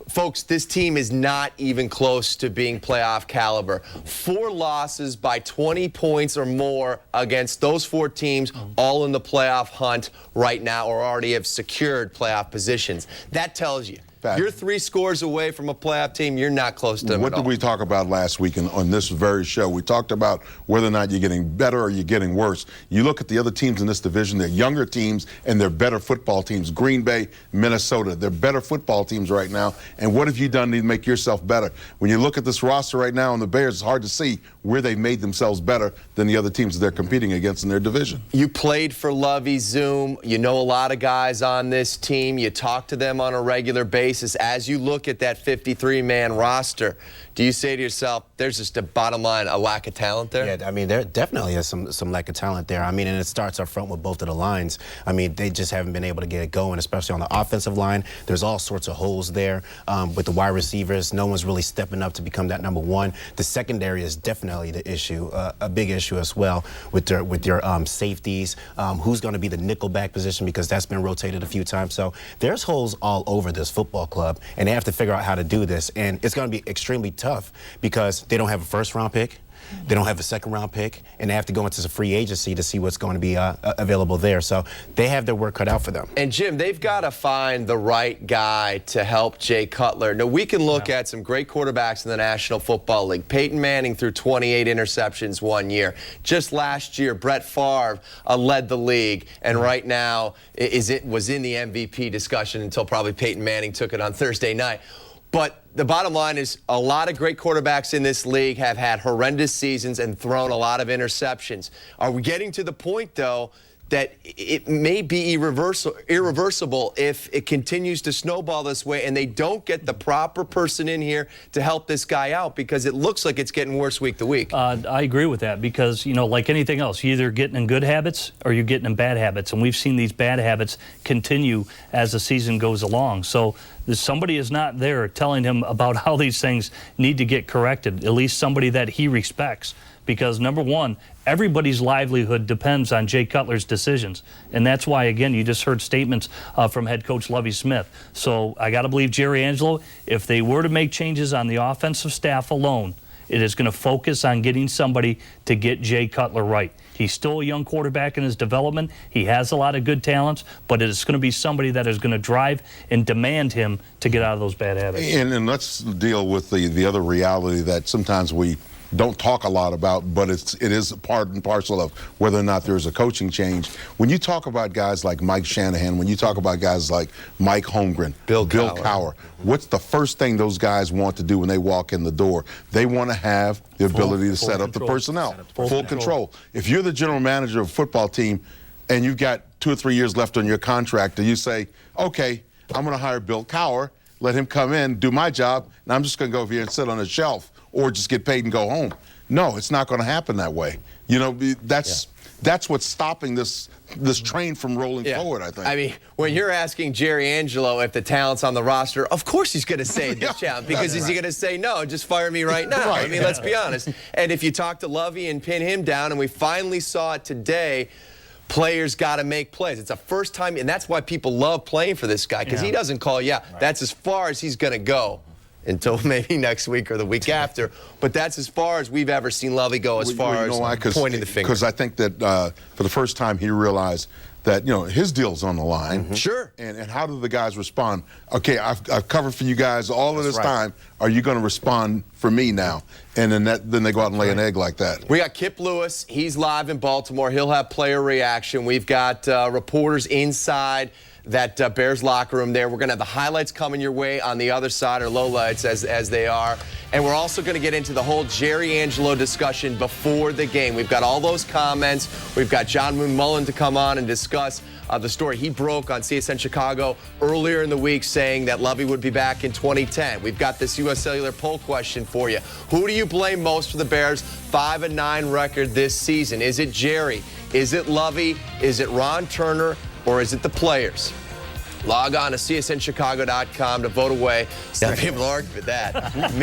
folks, this team is not even close to being playoff caliber. 4 losses by 20 points or more against those 4 teams, all in the playoff hunt right now, or already have secured playoff positions. That tells you. You're 3 scores away from a playoff team. You're not close to them What did we talk about last week on this very show? We talked about whether or not you're getting better or you're getting worse. You look at the other teams in this division, they're younger teams and they're better football teams. Green Bay, Minnesota, they're better football teams right now. And what have you done to make yourself better? When you look at this roster right now on the Bears, it's hard to see where they've made themselves better than the other teams they're competing against in their division. You played for Lovie Zoom. You know a lot of guys on this team. You talk to them on a regular basis. As you look at that 53-man roster, do you say to yourself, there's just a bottom line, a lack of talent there? Yeah, I mean, there definitely is some lack of talent there. I mean, and it starts up front with both of the lines. I mean, they just haven't been able to get it going, especially on the offensive line. There's all sorts of holes there with the wide receivers. No one's really stepping up to become that number 1. The secondary is definitely the issue, a big issue as well with your safeties. Who's going to be the nickelback position, because that's been rotated a few times. So there's holes all over this football club, and they have to figure out how to do this. And it's going to be extremely tough because they don't have a first-round pick. They don't have a second-round pick, and they have to go into the free agency to see what's going to be available there. So they have their work cut out for them. And, Jim, they've got to find the right guy to help Jay Cutler. Now, we can look at some great quarterbacks in the National Football League. Peyton Manning threw 28 interceptions one year. Just last year, Brett Favre led the league, and right now was in the MVP discussion until probably Peyton Manning took it on Thursday night. But the bottom line is a lot of great quarterbacks in this league have had horrendous seasons and thrown a lot of interceptions. Are we getting to the point, though, that it may be irreversible if it continues to snowball this way and they don't get the proper person in here to help this guy out, because it looks like it's getting worse week to week? I agree with that, because, like anything else, you're either getting in good habits or you're getting in bad habits. And we've seen these bad habits continue as the season goes along. So somebody is not there telling him about how these things need to get corrected, at least somebody that he respects. Because, number one, everybody's livelihood depends on Jay Cutler's decisions. And that's why, again, you just heard statements from head coach Lovie Smith. So I got to believe Jerry Angelo, if they were to make changes on the offensive staff alone, it is going to focus on getting somebody to get Jay Cutler right. He's still a young quarterback in his development. He has a lot of good talents, but it is going to be somebody that is going to drive and demand him to get out of those bad habits. And let's deal with the other reality that sometimes we don't talk a lot about, but it is part and parcel of whether or not there's a coaching change. When you talk about guys like Mike Shanahan, when you talk about guys like Mike Holmgren, Bill Cowher, what's the first thing those guys want to do when they walk in the door? They want to have the ability to set up the personnel, full control. If you're the general manager of a football team and you've got 2 or 3 years left on your contract, and you say, okay, I'm going to hire Bill Cowher, let him come in, do my job, and I'm just going to go over here and sit on a shelf or just get paid and go home. No, it's not going to happen that way. That's that's what's stopping this train from rolling forward, I think. I mean, when you're asking Jerry Angelo if the talent's on the roster, of course he's going to say this challenge, because is he going to say, no, just fire me right now? I mean, let's be honest. And if you talk to Lovey and pin him down, and we finally saw it today, players got to make plays. It's the first time, and that's why people love playing for this guy, because he doesn't call you out. That's as far as he's going to go until maybe next week or the week after. But that's as far as we've ever seen Lovey go, as far as pointing the finger. Because I think that for the first time he realized that, you know, his deal's on the line. Sure. And how do the guys respond? Okay, I've covered for you guys all of this time. Are you going to respond for me now? And then they go out and lay an egg like that. We got Kip Lewis. He's live in Baltimore. He'll have player reaction. We've got reporters inside that Bears locker room there. We're going to have the highlights coming your way on the other side, or lowlights as they are. And we're also going to get into the whole Jerry Angelo discussion before the game. We've got all those comments. We've got John Moon Mullen to come on and discuss the story he broke on CSN Chicago earlier in the week, saying that Lovey would be back in 2010. We've got this U.S. Cellular poll question for you. Who do you blame most for the Bears' 5-9 record this season? Is it Jerry? Is it Lovey? Is it Ron Turner? Or is it the players? Log on to csnchicago.com to vote away. Some people argue with that.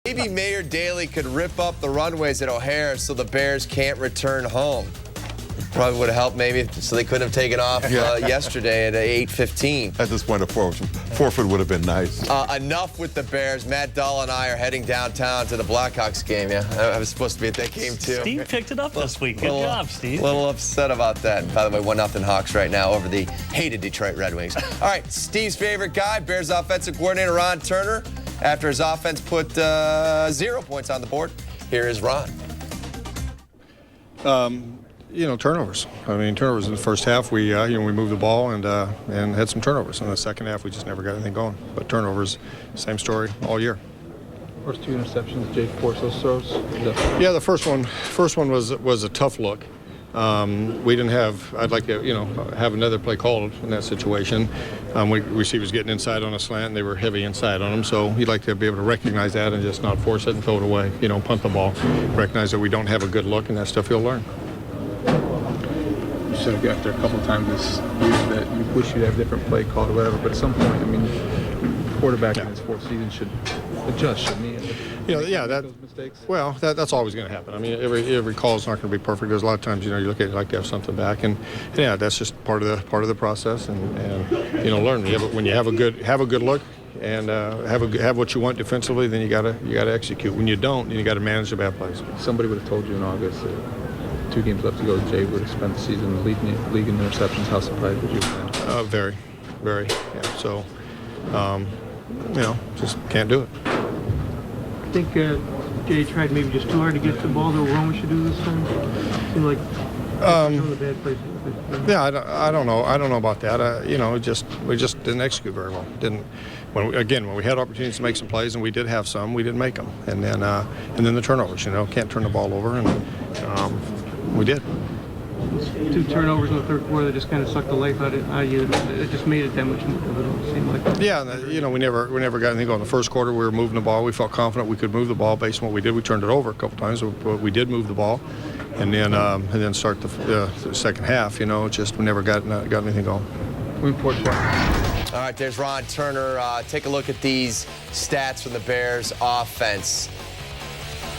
Maybe Mayor Daley could rip up the runways at O'Hare so the Bears can't return home. Probably would have helped, maybe, so they couldn't have taken off yesterday at 8:15. At this point, a forfeit would have been nice. Enough with the Bears. Matt Dahl and I are heading downtown to the Blackhawks game. Yeah, I was supposed to be at that game, too. Steve picked it up this week. Good job, Steve. A little upset about that. By the way, 1-0 Hawks right now over the hated Detroit Red Wings. All right, Steve's favorite guy, Bears offensive coordinator Ron Turner. After his offense put 0 points on the board, here is Ron. You know, turnovers. I mean, turnovers in the first half. We we moved the ball and had some turnovers. In the second half, we just never got anything going. But turnovers, same story all year. First 2 interceptions, Jake forced those throws. Yeah, the first one was a tough look. We didn't have. I'd like to have another play called in that situation. Receivers getting inside on a slant, and they were heavy inside on them. So you'd like to be able to recognize that and just not force it and throw it away. Punt the ball. Recognize that we don't have a good look, and that stuff you'll learn. You said after a couple of times this year that you wish you'd have a different play called or whatever, but at some point, I mean, quarterback in his fourth season should adjust, shouldn't he? Those mistakes. Well, that's always going to happen. I mean, every call is not going to be perfect. There's a lot of times, you look at it like to have something back, and yeah, that's just part of the process, and learn. When you have a good look and have what you want defensively, then you gotta execute. When you don't, then you got to manage the bad plays. Somebody would have told you in August that 2 games left to go, Jay would have spent the season leading the league in interceptions. How surprised would you have been? Very, very. Yeah. So, just can't do it. I think Jay tried maybe just too hard to get the ball that Roma should do this time. Seemed like some of the bad places. Yeah, I don't know. I don't know about that. We just didn't execute very well. When we had opportunities to make some plays, and we did have some, we didn't make them. And then the turnovers. Can't turn the ball over, and we did. 2 turnovers in the third quarter that just kind of sucked the life out of you. It just made it that much more difficult, it seemed like. Yeah, we never got anything going. The first quarter, we were moving the ball. We felt confident we could move the ball based on what we did. We turned it over a couple times, but we did move the ball. And then start the second half, just we never got anything going. All right, there's Ron Turner. Take a look at these stats from the Bears offense.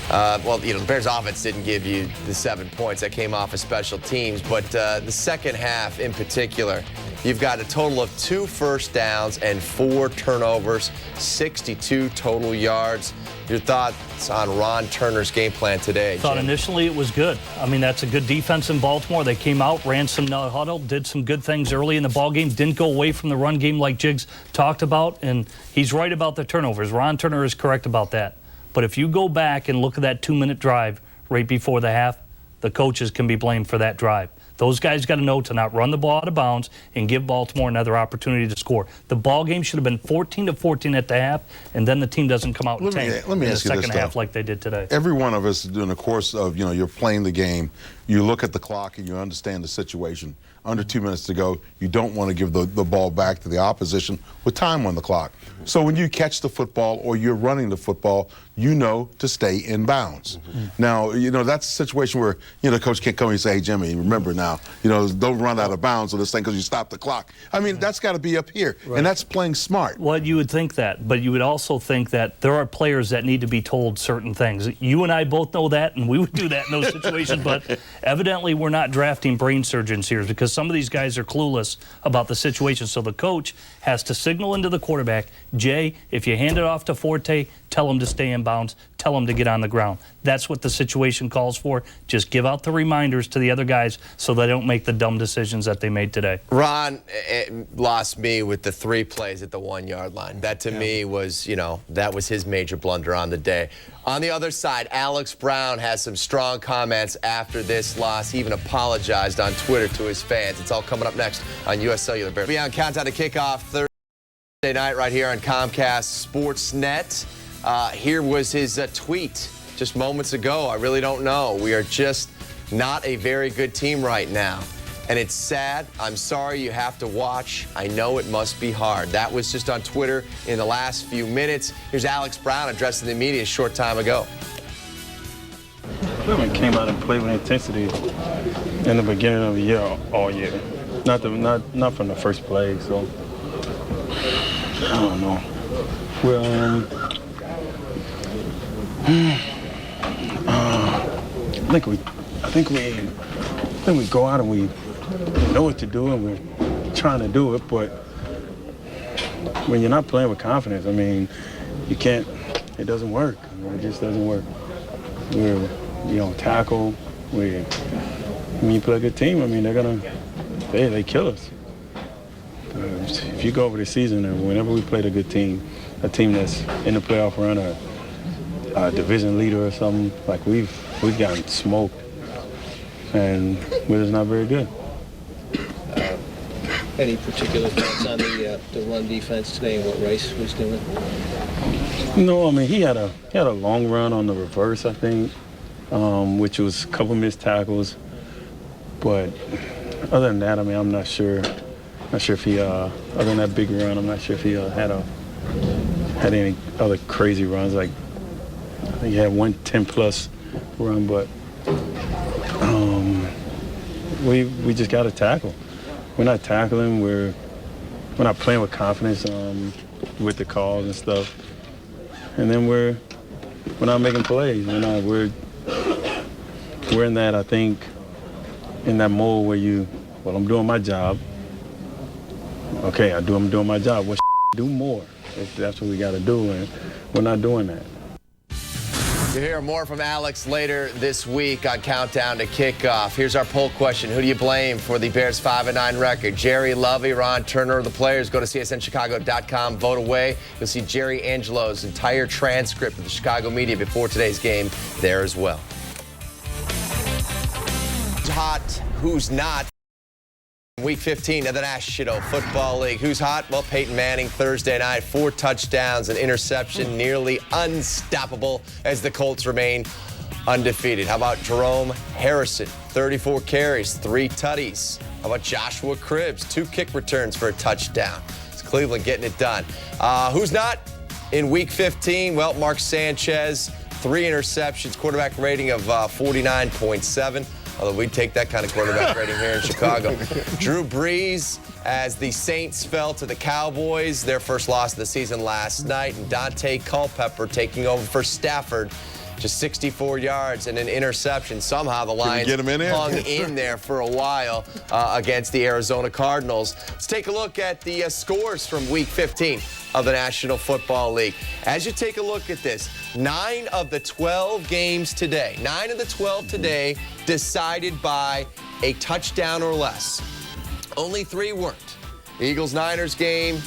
The Bears offense didn't give you the 7 points that came off of special teams, but the second half in particular, you've got a total of 2 first downs and 4 turnovers, 62 total yards. Your thoughts on Ron Turner's game plan today? I thought initially it was good. I mean, that's a good defense in Baltimore. They came out, ran some no huddle, did some good things early in the ball game, didn't go away from the run game like Jiggs talked about, and he's right about the turnovers. Ron Turner is correct about that. But if you go back and look at that 2-minute drive right before the half, the coaches can be blamed for that drive. Those guys got to know to not run the ball out of bounds and give Baltimore another opportunity to score. The ball game should have been 14-14 at the half, and then the team doesn't come out and tank let me in ask the you this, second half like they did today. Every one of us, during the course of, you're playing the game, you look at the clock and you understand the situation. Under 2 minutes to go, you don't want to give the ball back to the opposition with time on the clock. So when you catch the football or you're running the football, you know to stay in bounds. Now, that's a situation where, the coach can't come and say, hey, Jimmy, remember now, don't run out of bounds on this thing because you stopped the clock. I mean, that's got to be up here, and that's playing smart. Well, you would think that, but you would also think that there are players that need to be told certain things. You and I both know that, and we would do that in those situations, but evidently we're not drafting brain surgeons here because some of these guys are clueless about the situation. So the coach has to signal into the quarterback, Jay, if you hand it off to Forte, tell him to stay in bounds, tell him to get on the ground. That's what the situation calls for. Just give out the reminders to the other guys so they don't make the dumb decisions that they made today. Ron lost me with the 3 plays at the 1-yard line. That to me was, that was his major blunder on the day. On the other side, Alex Brown has some strong comments after this loss. He even apologized on Twitter to his fans. It's all coming up next on US Cellular Bears. Be on Countdown to Kickoff Thursday night right here on Comcast Sportsnet. Here was his tweet just moments ago. I really don't know. We are just not a very good team right now. And it's sad. I'm sorry you have to watch. I know it must be hard. That was just on Twitter in the last few minutes. Here's Alex Brown addressing the media a short time ago. We came out and played with intensity in the beginning of the year, all year. Not from the first play, so I don't know. Well, I think we go out and we know what to do and we're trying to do it, but when you're not playing with confidence, I mean, you can't. It doesn't work. It just doesn't work. You don't tackle. When you play a good team, I mean, they kill us. If you go over the season and whenever we played a good team, a team that's in the playoff run, a division leader or something, like we've gotten smoked, and we're just not very good. Any particular thoughts on the run defense today and what Rice was doing? No, I mean he had a long run on the reverse, I think, which was a couple missed tackles. But other than that, I mean, I'm not sure. Not sure if he, other than that big run, I'm not sure if he had any other crazy runs. Like I think he had one 10+ run, but we just got to tackle. We're not tackling. We're not playing with confidence with the calls and stuff. And then we're not making plays. We're in that, I think, in that mode where I'm doing my job. Okay, I'm doing my job. Well, do more. If that's what we got to do, and we're not doing that. You'll hear more from Alex later this week on Countdown to Kickoff. Here's our poll question. Who do you blame for the Bears' 5-9 record? Jerry, Lovey, Ron Turner, or the players? Go to csnchicago.com, vote away. You'll see Jerry Angelo's entire transcript of the Chicago media before today's game there as well. Who's hot? Who's not? Week 15 of the National Football League. Who's hot? Well, Peyton Manning Thursday night, 4 touchdowns, an interception, nearly unstoppable as the Colts remain undefeated. How about Jerome Harrison? 34 carries, 3 tutties. How about Joshua Cribbs? 2 kick returns for a touchdown. It's Cleveland getting it done. Who's not in Week 15? Well, Mark Sanchez, 3 interceptions, quarterback rating of 49.7. Although we'd take that kind of quarterback rating here in Chicago. Drew Brees, as the Saints fell to the Cowboys, their first loss of the season last night. And Dante Culpepper taking over for Stafford. Just 64 yards and an interception. Somehow the Lions hung in there for a while against the Arizona Cardinals. Let's take a look at the scores from Week 15 of the National Football League. As you take a look at this, 9 of the 12 games today, 9 of the 12 today decided by a touchdown or less. Only 3 weren't. The Eagles-Niners game,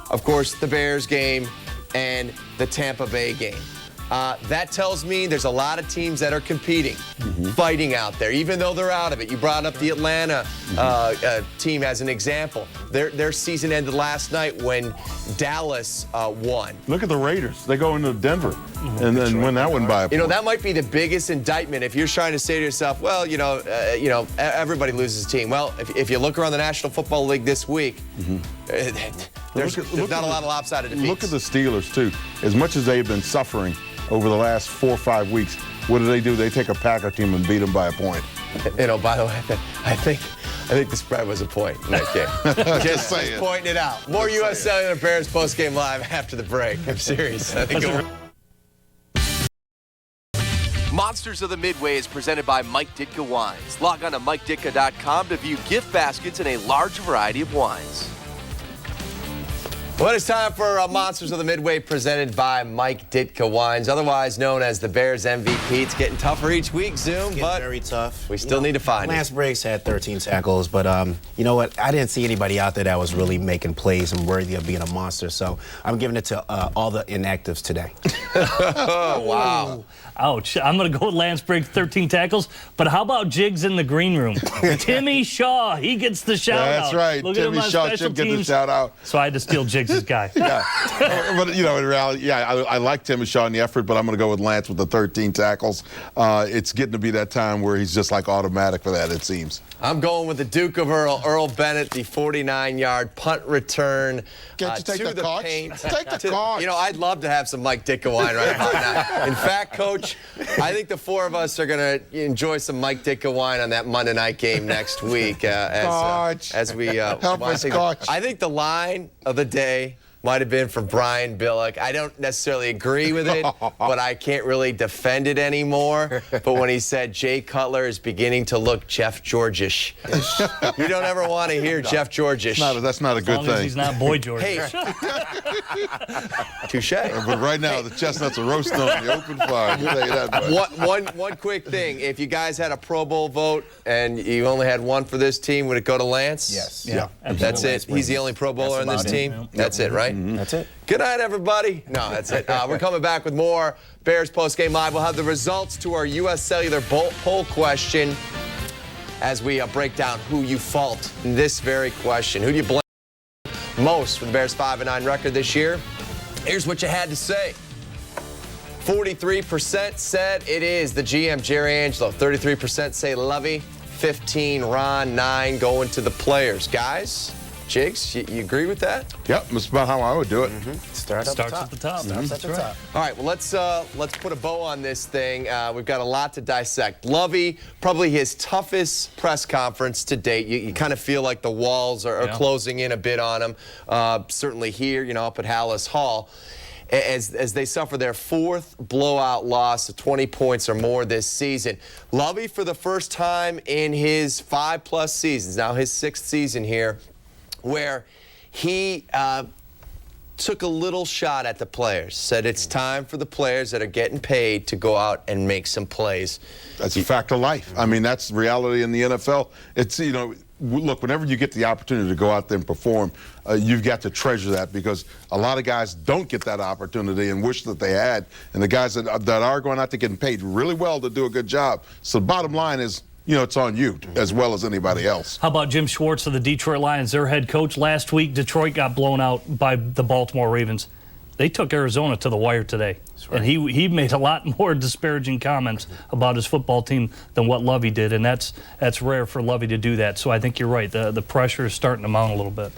of course, the Bears game, and the Tampa Bay game. That tells me there's a lot of teams that are competing, fighting out there, even though they're out of it. You brought up the Atlanta team as an example. Their season ended last night when Dallas won. Look at the Raiders. They go into Denver and then win that one by a point. You know, that might be the biggest indictment if you're trying to say to yourself, well, everybody loses a team. Well, if you look around the National Football League this week, there's not a lot of lopsided defeats. Look at the Steelers, too. As much as they've been suffering over the last 4 or 5 weeks, what do? They take a Packer team and beat them by a point. You know, by the way, I think the spread was a point in that game. just pointing it out. More U.S. Cellular Bears postgame live after the break. I'm serious. I think Monsters of the Midway is presented by Mike Ditka Wines. Log on to MikeDitka.com to view gift baskets and a large variety of wines. Well, it's time for Monsters of the Midway presented by Mike Ditka Wines, otherwise known as the Bears MVP. It's getting tougher each week, Zoom, but very tough. We still need to find Lance Briggs had 13 tackles, but you know what? I didn't see anybody out there that was really making plays and worthy of being a monster, so I'm giving it to all the inactives today. Oh, wow. Ouch. I'm going to go with Lance Briggs, 13 tackles. But how about Jiggs in the green room? Timmy Shaw, he gets the shout out. That's right. Look Timmy Shaw should get the shout out. So I had to steal Jiggs' guy. Yeah. But, you know, in reality, I like Timmy Shaw in the effort, but I'm going to go with Lance with the 13 tackles. It's getting to be that time where he's just like automatic for that, it seems. I'm going with the Duke of Earl Bennett, the 49-yard punt return Can't you take to the the coach? paint. Take the coach. You know, I'd love to have some Mike Ditka wine right about now. In fact, Coach, I think the four of us are going to enjoy some Mike Ditka wine on that Monday night game next week. As we help us, Coach. I think the line of the day might have been from Brian Billick. I don't necessarily agree with it, but I can't really defend it anymore. But when he said Jay Cutler is beginning to look Jeff George-ish. You don't ever want to hear Jeff George-ish. That's not a good As long thing. as he's not Boy George. Hey. Touche. But right now, the chestnuts are roasting on the open fire. I'll tell you that much. One quick thing. If you guys had a Pro Bowl vote and you only had one for this team, would it go to Lance? Yes. Yeah. That's it. He's the only Pro Bowler on this team. Yep. That's it, right? That's it. Good night, everybody. No, that's it. We're coming back with more Bears postgame live. We'll have the results to our U.S. Cellular poll question as we break down who you fault in this very question. Who do you blame most for the Bears' 5-9 record this year? Here's what you had to say. 43% said it is the GM, Jerry Angelo. 33% say Lovey. 15, Ron. 9 going to the players. Guys, Jigs, you agree with that? Yep, that's about how I would do it. Starts at the top. Starts at the top. All right, well, let's put a bow on this thing. We've got a lot to dissect. Lovey, probably his toughest press conference to date. You kind of feel like the walls are closing in a bit on him. Certainly here, up at Hallis Hall. As they suffer their fourth blowout loss of 20 points or more this season. Lovey, for the first time in his 5+ seasons, now his 6th season here, where he took a little shot at the players, said it's time for the players that are getting paid to go out and make some plays. That's a fact of life. I mean, that's reality in the NFL. It's, look, whenever you get the opportunity to go out there and perform, you've got to treasure that because a lot of guys don't get that opportunity and wish that they had. And the guys that are going out there getting paid really well to do a good job. So the bottom line is, it's on you as well as anybody else. How about Jim Schwartz of the Detroit Lions, their head coach? Last week, Detroit got blown out by the Baltimore Ravens. They took Arizona to the wire today. Right. And he made a lot more disparaging comments about his football team than what Lovey did, and that's rare for Lovey to do that. So I think you're right. The pressure is starting to mount a little bit.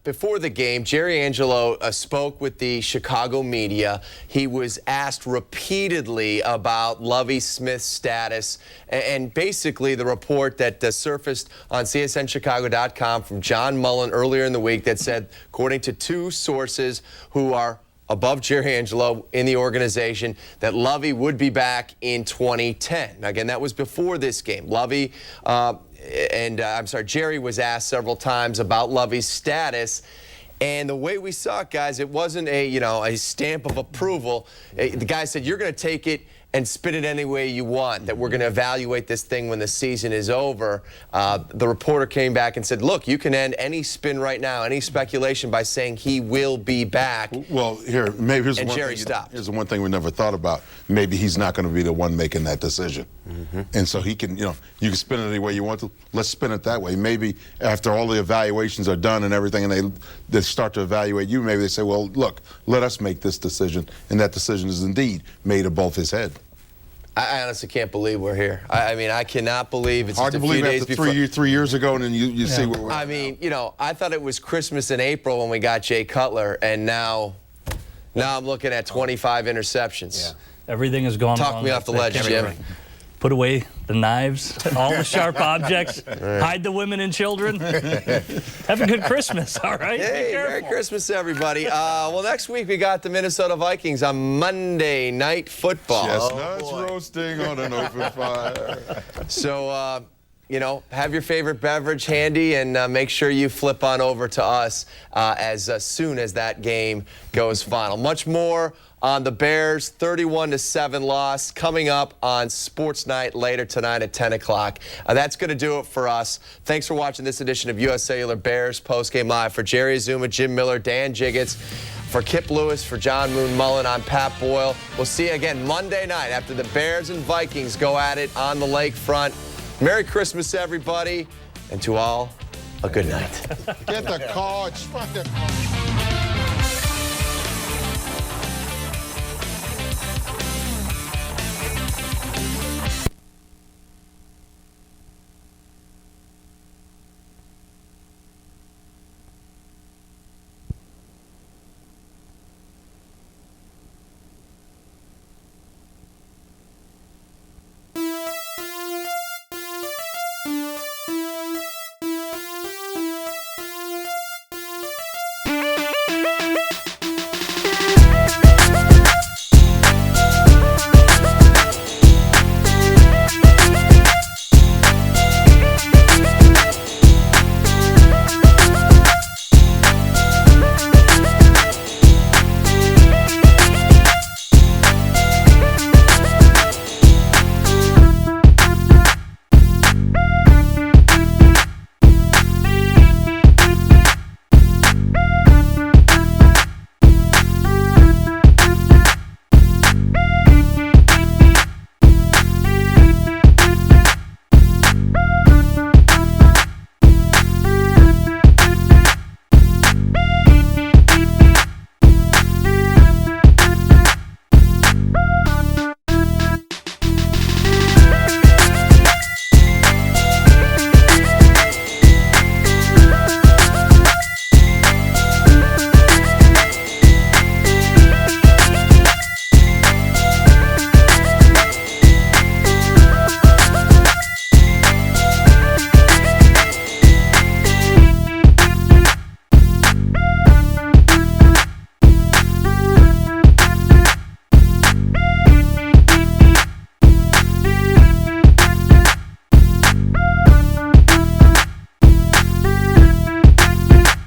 Before the game, Jerry Angelo spoke with the Chicago media. He was asked repeatedly about Lovie Smith's status, and basically the report that surfaced on CSNChicago.com from John Mullen earlier in the week that said, according to 2 sources who are above Jerry Angelo in the organization, that Lovey would be back in 2010. Now, again, that was before this game. Jerry was asked several times about Lovey's status. And the way we saw it, guys, it wasn't a stamp of approval. The guy said, you're going to take it and spin it any way you want, that we're going to evaluate this thing when the season is over. The reporter came back and said, look, you can end any spin right now, any speculation by saying he will be back. Well, here, maybe here's and one Jerry thing, stopped. Here's the one thing we never thought about. Maybe he's not going to be the one making that decision. And so he can, you can spin it any way you want to. Let's spin it that way. Maybe after all the evaluations are done and everything, and they start to evaluate you, maybe they say, well, look, let us make this decision. And that decision is indeed made above his head. I honestly can't believe we're here. I mean, I cannot believe it's hard just to a few believe days after before. 3 years ago, and then you see where we're at. I mean, I thought it was Christmas in April when we got Jay Cutler, and now I'm looking at 25 interceptions. Yeah. Everything has gone wrong. Talk me off the ledge, Jim. Put away the knives, all the sharp objects, hide the women and children. Have a good Christmas, all right? Hey, Merry Christmas, everybody. Well, next week we got the Minnesota Vikings on Monday Night Football. Chestnuts roasting on an open fire. So, have your favorite beverage handy and make sure you flip on over to us as soon as that game goes final. Much more on the Bears' 31-7 loss coming up on Sports Night later tonight at 10 o'clock. That's going to do it for us. Thanks for watching this edition of U.S. Cellular Bears Postgame Live. For Jerry Azuma, Jim Miller, Dan Jiggets, for Kip Lewis, for John Moon Mullen, I'm Pat Boyle. We'll see you again Monday night after the Bears and Vikings go at it on the lakefront. Merry Christmas, everybody, and to all, a good night. Get the cards.